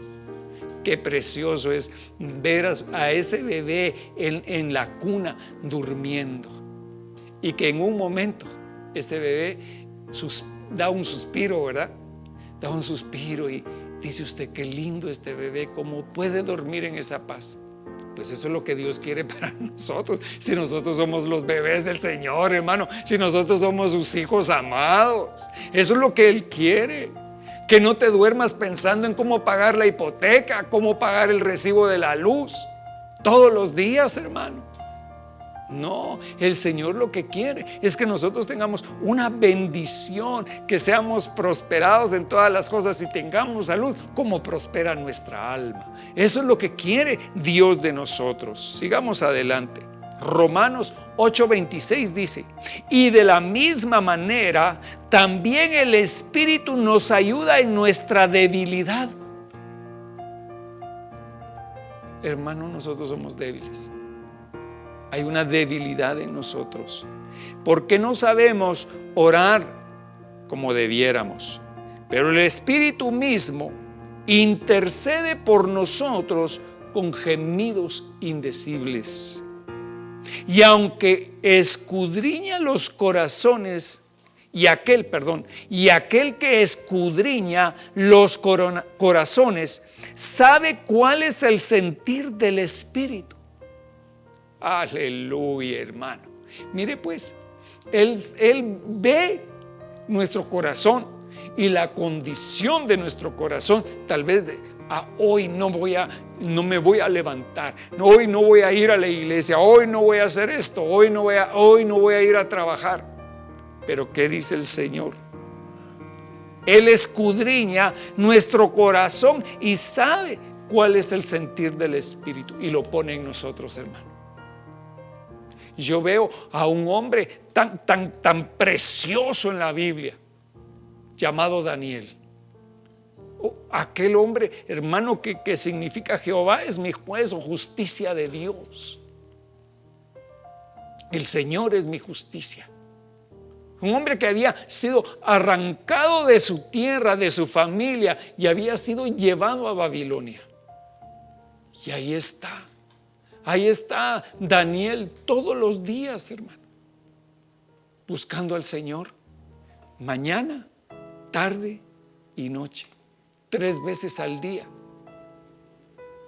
Qué precioso es ver a ese bebé en la cuna durmiendo, y que en un momento este bebé da un suspiro, ¿verdad? Da un suspiro y dice usted: qué lindo este bebé, cómo puede dormir en esa paz. Pues eso es lo que Dios quiere para nosotros. Si nosotros somos los bebés del Señor, hermano, si nosotros somos sus hijos amados, eso es lo que Él quiere. Que no te duermas pensando en cómo pagar la hipoteca, cómo pagar el recibo de la luz todos los días, hermano. No, el Señor lo que quiere es que nosotros tengamos una bendición, que seamos prosperados en todas las cosas y tengamos salud como prospera nuestra alma. Eso es lo que quiere Dios de nosotros. Sigamos adelante. Romanos 8:26 dice: y de la misma manera también el Espíritu nos ayuda en nuestra debilidad. Hermano, nosotros somos débiles. Hay una debilidad en nosotros, porque no sabemos orar como debiéramos. Pero el Espíritu mismo intercede por nosotros con gemidos indecibles. Y aunque escudriña los corazones, y aquel que escudriña los corazones sabe cuál es el sentir del Espíritu. Aleluya, hermano. Mire pues, Él ve nuestro corazón y la condición de nuestro corazón. Tal vez hoy no me voy a levantar, hoy no voy a ir a la iglesia, hoy no voy a hacer esto, hoy no voy a ir a trabajar. Pero ¿qué dice el Señor? Él escudriña nuestro corazón y sabe cuál es el sentir del Espíritu y lo pone en nosotros, hermano. Yo veo a un hombre tan precioso en la Biblia, llamado Daniel. Aquel hombre, hermano, que significa Jehová es mi juez o justicia de Dios. El Señor es mi justicia. Un hombre que había sido arrancado de su tierra, de su familia, y había sido llevado a Babilonia. Y ahí está Daniel todos los días, hermano, buscando al Señor, mañana, tarde y noche, 3 veces al día.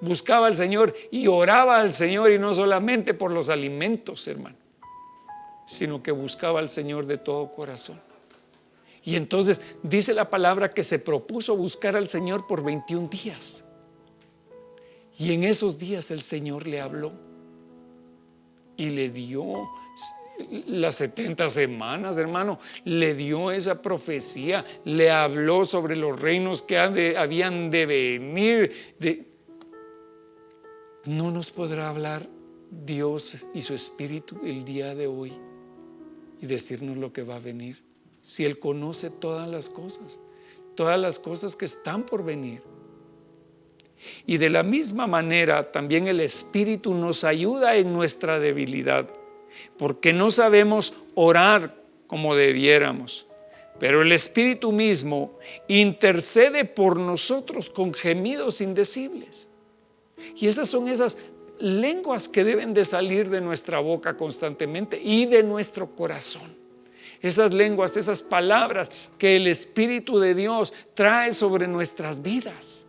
Buscaba al Señor y oraba al Señor, y no solamente por los alimentos, hermano, sino que buscaba al Señor de todo corazón. Y entonces dice la palabra que se propuso buscar al Señor por 21 días. Y en esos días el Señor le habló y le dio las 70 semanas, hermano, le dio esa profecía, le habló sobre los reinos que habían de venir. ¿No nos podrá hablar Dios y su Espíritu el día de hoy y decirnos lo que va a venir? Si Él conoce todas las cosas que están por venir. Y de la misma manera también el Espíritu nos ayuda en nuestra debilidad, porque no sabemos orar como debiéramos, pero el Espíritu mismo intercede por nosotros con gemidos indecibles. Y esas son esas lenguas que deben de salir de nuestra boca constantemente y de nuestro corazón. Esas lenguas, esas palabras que el Espíritu de Dios trae sobre nuestras vidas.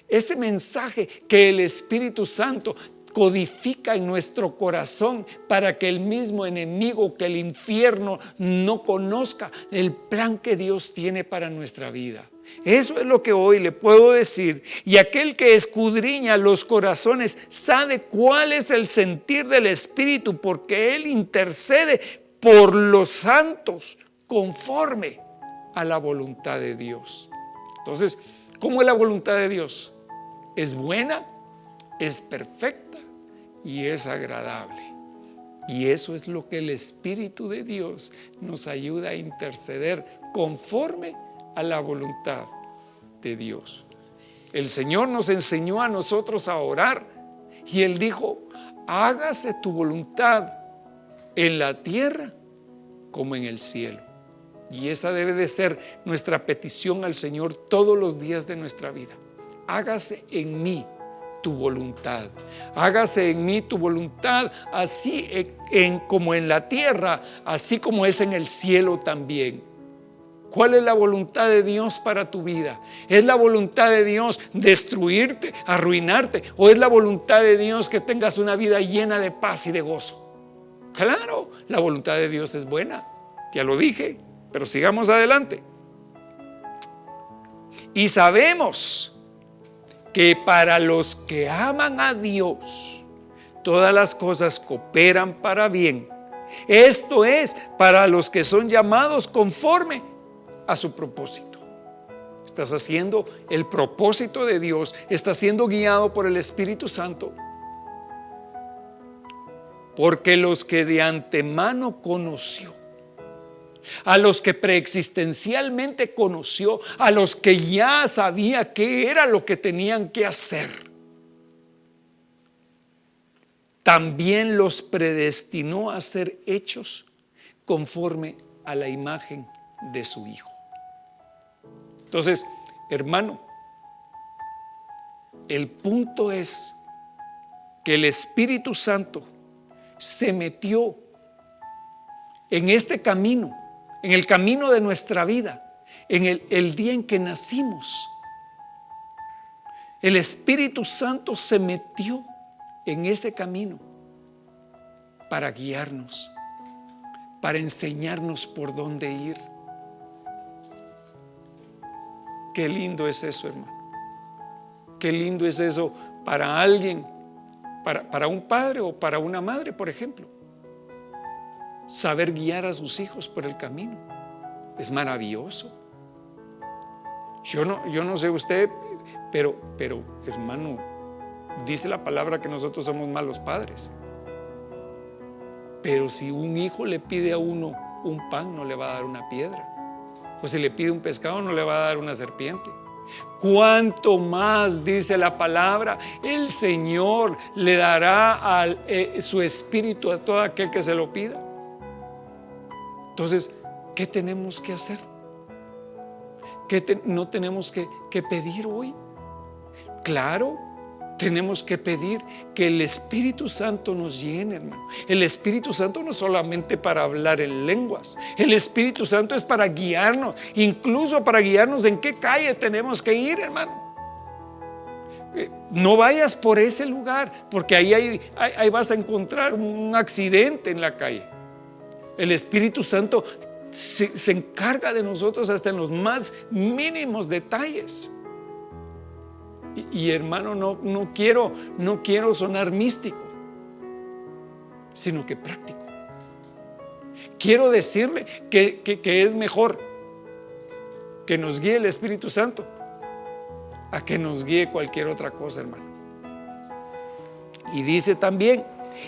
Ese mensaje que el Espíritu Santo codifica en nuestro corazón para que el mismo enemigo, que el infierno, no conozca el plan que Dios tiene para nuestra vida. Eso es lo que hoy le puedo decir. Y aquel que escudriña los corazones sabe cuál es el sentir del Espíritu, porque Él intercede por los santos conforme a la voluntad de Dios. Entonces, ¿cómo es la voluntad de Dios? Es buena, es perfecta y es agradable. Y eso es lo que el Espíritu de Dios nos ayuda a interceder conforme a la voluntad de Dios. El Señor nos enseñó a nosotros a orar y Él dijo: hágase tu voluntad en la tierra como en el cielo. Y esa debe de ser nuestra petición al Señor todos los días de nuestra vida. Hágase en mí tu voluntad. Hágase en mí tu voluntad, así como en la tierra, así como es en el cielo también. ¿Cuál es la voluntad de Dios para tu vida? ¿Es la voluntad de Dios destruirte, arruinarte? ¿O es la voluntad de Dios que tengas una vida llena de paz y de gozo? Claro, la voluntad de Dios es buena, ya lo dije, pero sigamos adelante. Y sabemos que para los que aman a Dios, todas las cosas cooperan para bien. Esto es para los que son llamados conforme a su propósito. Estás haciendo el propósito de Dios, estás siendo guiado por el Espíritu Santo. Porque los que de antemano conoció, a los que preexistencialmente conoció, a los que ya sabía qué era lo que tenían que hacer, también los predestinó a ser hechos conforme a la imagen de su Hijo. Entonces, hermano, el punto es que el Espíritu Santo se metió en este camino, en el camino de nuestra vida, en el día en que nacimos. El Espíritu Santo se metió en ese camino para guiarnos, para enseñarnos por dónde ir. Qué lindo es eso, hermano. Qué lindo es eso para alguien, para un padre o para una madre, por ejemplo. Saber guiar a sus hijos por el camino es maravilloso. Yo no sé usted, pero hermano, dice la palabra que nosotros somos malos padres. Pero si un hijo le pide a uno un pan, no le va a dar una piedra. O si le pide un pescado, no le va a dar una serpiente. Cuánto más, dice la palabra, el Señor le dará su espíritu a todo aquel que se lo pida. Entonces, ¿qué tenemos que hacer? ¿No tenemos que pedir hoy? Claro, tenemos que pedir que el Espíritu Santo nos llene, hermano. El Espíritu Santo no es solamente para hablar en lenguas. El Espíritu Santo es para guiarnos, incluso para guiarnos en qué calle tenemos que ir, hermano. No vayas por ese lugar, porque ahí vas a encontrar un accidente en la calle. El Espíritu Santo se encarga de nosotros hasta en los más mínimos detalles. Y hermano, no quiero sonar místico, sino que práctico. Quiero decirle que es mejor que nos guíe el Espíritu Santo a que nos guíe cualquier otra cosa, hermano. Y dice también: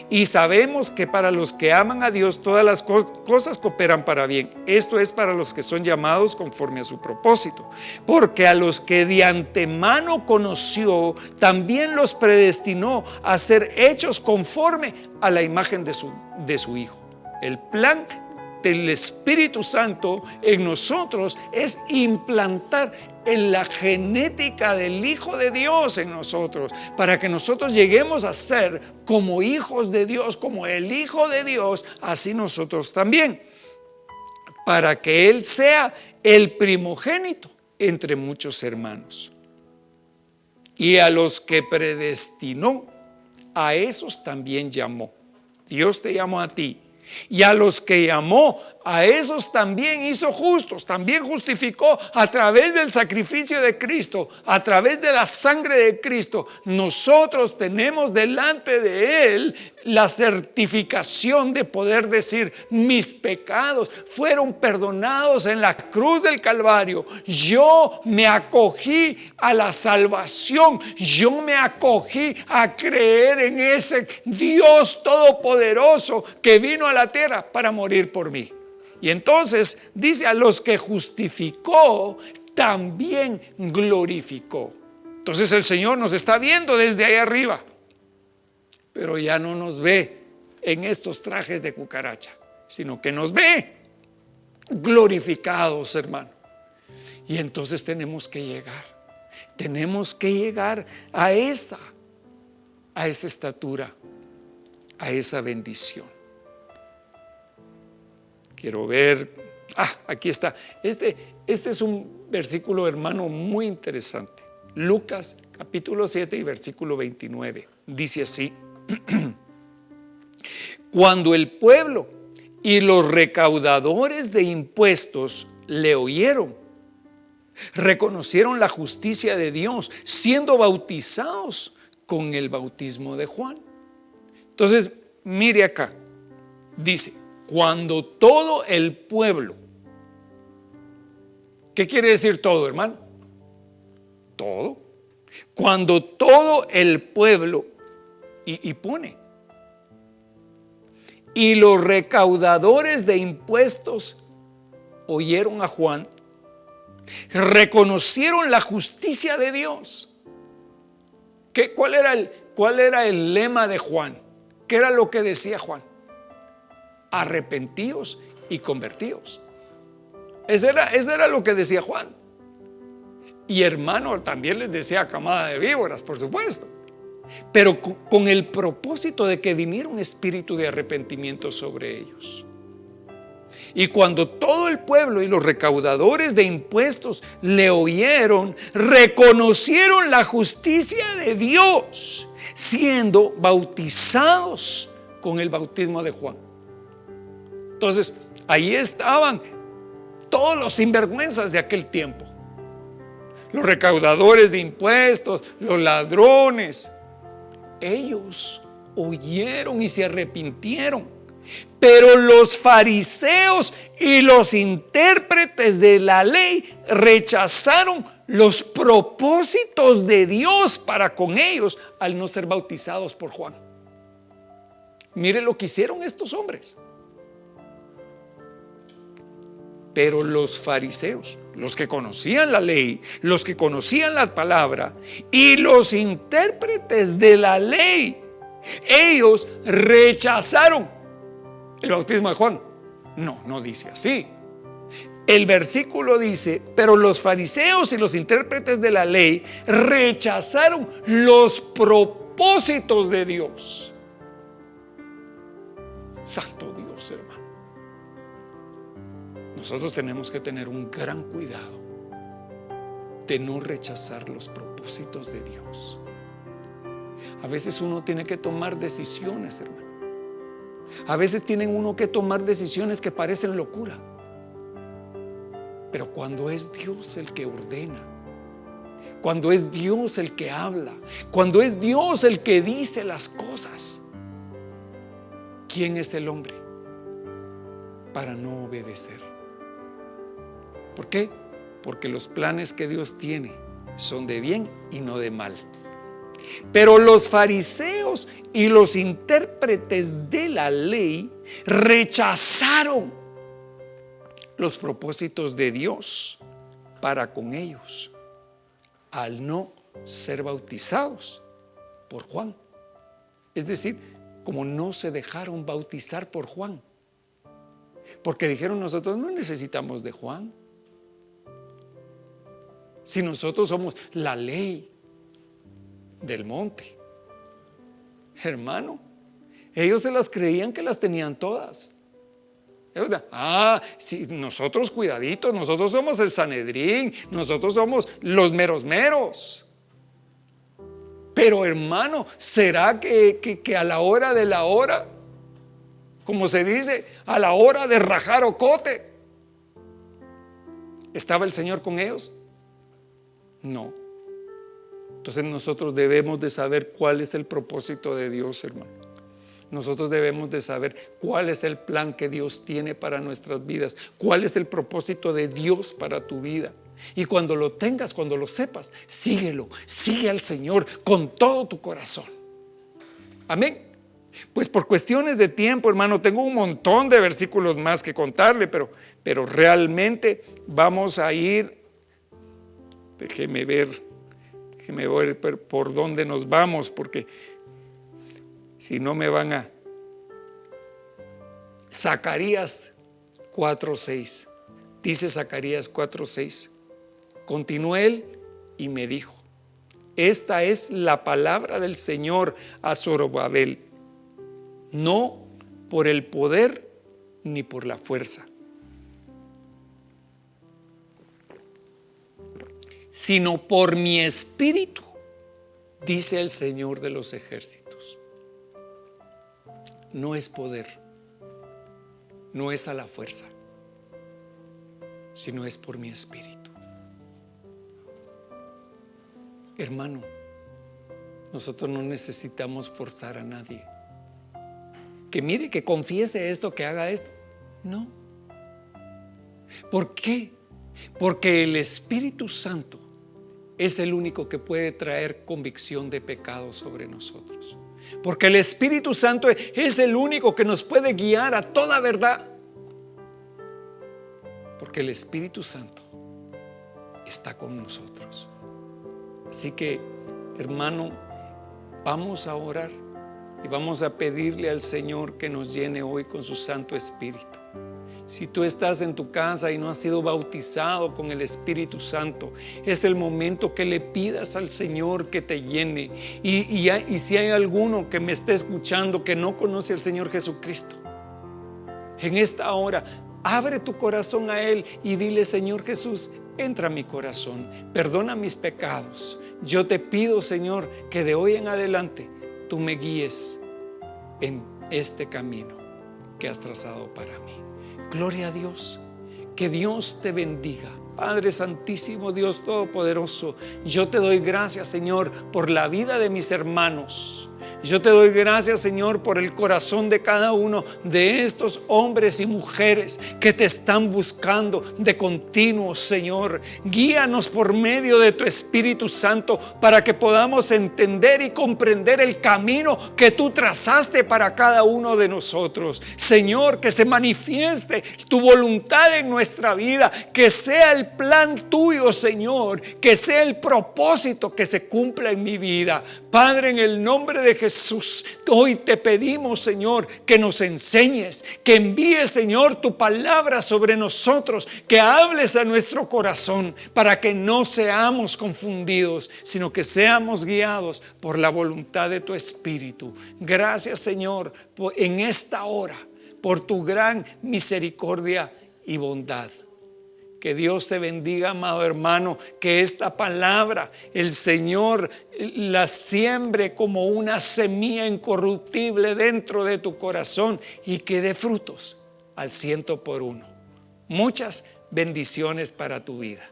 y sabemos que para los que aman a Dios todas las cosas cooperan para bien. Esto es para los que son llamados conforme a su propósito. Porque a los que de antemano conoció, también los predestinó a ser hechos conforme a la imagen de su Hijo. El plan del Espíritu Santo en nosotros es implantar en la genética del Hijo de Dios en nosotros, para que nosotros lleguemos a ser como hijos de Dios, como el Hijo de Dios, así nosotros también, para que Él sea el primogénito entre muchos hermanos. Y a los que predestinó, a esos también llamó. Dios te llamó a ti. Y a los que llamó, a esos también hizo justos, también justificó a través del sacrificio de Cristo, a través de la sangre de Cristo. Nosotros tenemos delante de Él la certificación de poder decir: mis pecados fueron perdonados en la cruz del Calvario. Yo me acogí a la salvación, yo me acogí a creer en ese Dios todopoderoso que vino a la tierra para morir por mí. Y entonces dice: a los que justificó, también glorificó. Entonces el Señor nos está viendo desde ahí arriba, pero ya no nos ve en estos trajes de cucaracha, sino que nos ve glorificados, hermano. Y entonces tenemos que llegar a esa estatura, a esa bendición. Quiero ver, aquí está. Este es un versículo, hermano, muy interesante. Lucas capítulo 7 y versículo 29. Dice así: cuando el pueblo y los recaudadores de impuestos le oyeron, reconocieron la justicia de Dios, siendo bautizados con el bautismo de Juan. Entonces, mire acá, dice, cuando todo el pueblo, ¿qué quiere decir todo, hermano? Todo. Cuando todo el pueblo, y pone, y los recaudadores de impuestos oyeron a Juan, reconocieron la justicia de Dios. ¿Cuál era el lema de Juan? ¿Qué era lo que decía Juan? Arrepentíos y convertíos. Ese era lo que decía Juan. Y hermano, también les decía camada de víboras, por supuesto, pero con el propósito de que viniera un espíritu de arrepentimiento sobre ellos. Y cuando todo el pueblo y los recaudadores de impuestos le oyeron, reconocieron la justicia de Dios, siendo bautizados con el bautismo de Juan. Entonces, ahí estaban todos los sinvergüenzas de aquel tiempo. Los recaudadores de impuestos, los ladrones, ellos oyeron y se arrepintieron. Pero los fariseos y los intérpretes de la ley rechazaron los propósitos de Dios para con ellos al no ser bautizados por Juan. Mire lo que hicieron estos hombres. Pero los fariseos, los que conocían la ley, los que conocían la palabra, y los intérpretes de la ley, ellos rechazaron el bautismo de Juan. No dice así. El versículo dice, pero los fariseos y los intérpretes de la ley rechazaron los propósitos de Dios. Santo Dios, hermano. Nosotros tenemos que tener un gran cuidado de no rechazar los propósitos de Dios. A veces uno tiene que tomar decisiones, hermano. A veces tiene uno que tomar decisiones que parecen locura. Pero cuando es Dios el que ordena, cuando es Dios el que habla, cuando es Dios el que dice las cosas, ¿quién es el hombre para no obedecer? ¿Por qué? Porque los planes que Dios tiene son de bien y no de mal. Pero los fariseos y los intérpretes de la ley rechazaron los propósitos de Dios para con ellos al no ser bautizados por Juan. Es decir, como no se dejaron bautizar por Juan, porque dijeron, nosotros no necesitamos de Juan. Si nosotros somos la ley del monte. Hermano, ellos se las creían que las tenían todas. Si nosotros cuidaditos, nosotros somos el Sanedrín, nosotros somos los meros meros. Pero hermano, ¿será que a la hora de la hora, como se dice, a la hora de rajar ocote, estaba el Señor con ellos? No. Entonces nosotros debemos de saber cuál es el propósito de Dios, hermano. Nosotros debemos de saber cuál es el plan que Dios tiene para nuestras vidas, cuál es el propósito de Dios para tu vida. Y cuando lo tengas, cuando lo sepas, síguelo, sigue al Señor con todo tu corazón. Amén. Pues por cuestiones de tiempo, hermano, tengo un montón de versículos más que contarle, pero realmente vamos a ir. Déjeme ver por dónde nos vamos, porque si no me van a... Zacarías 4:6. Dice Zacarías 4:6. Continuó él y me dijo: esta es la palabra del Señor a Zorobabel, no por el poder ni por la fuerza, sino por mi espíritu, dice el Señor de los ejércitos. No es poder, no es a la fuerza, sino es por mi espíritu. Hermano, nosotros no necesitamos forzar a nadie. que mire, que confiese esto, que haga esto. No. ¿Por qué? Porque el Espíritu Santo es el único que puede traer convicción de pecado sobre nosotros. Porque el Espíritu Santo es el único que nos puede guiar a toda verdad. Porque el Espíritu Santo está con nosotros. Así que, hermano, vamos a orar y vamos a pedirle al Señor que nos llene hoy con su Santo Espíritu. Si tú estás en tu casa y no has sido bautizado con el Espíritu Santo, es el momento que le pidas al Señor que te llene. Y si hay alguno que me esté escuchando que no conoce al Señor Jesucristo, en esta hora, abre tu corazón a Él y dile: Señor Jesús, entra a mi corazón, perdona mis pecados. Yo te pido, Señor, que de hoy en adelante tú me guíes en este camino que has trazado para mí. Gloria a Dios. Que Dios te bendiga. Padre Santísimo, Dios Todopoderoso, yo te doy gracias, Señor, por la vida de mis hermanos. Yo te doy gracias, Señor, por el corazón de cada uno de estos hombres y mujeres que te están buscando de continuo, Señor. Guíanos por medio de tu Espíritu Santo para que podamos entender y comprender el camino que tú trazaste para cada uno de nosotros. Señor, que se manifieste tu voluntad en nuestra vida, que sea el plan tuyo, Señor, que sea el propósito que se cumpla en mi vida. Padre, en el nombre de Jesús, hoy te pedimos, Señor, que nos enseñes, que envíes, Señor, tu palabra sobre nosotros, que hables a nuestro corazón para que no seamos confundidos, sino que seamos guiados por la voluntad de tu Espíritu. Gracias, Señor, en esta hora, por tu gran misericordia y bondad. Que Dios te bendiga, amado hermano, que esta palabra el Señor la siembre como una semilla incorruptible dentro de tu corazón y que dé frutos al 100 por 1. Muchas bendiciones para tu vida.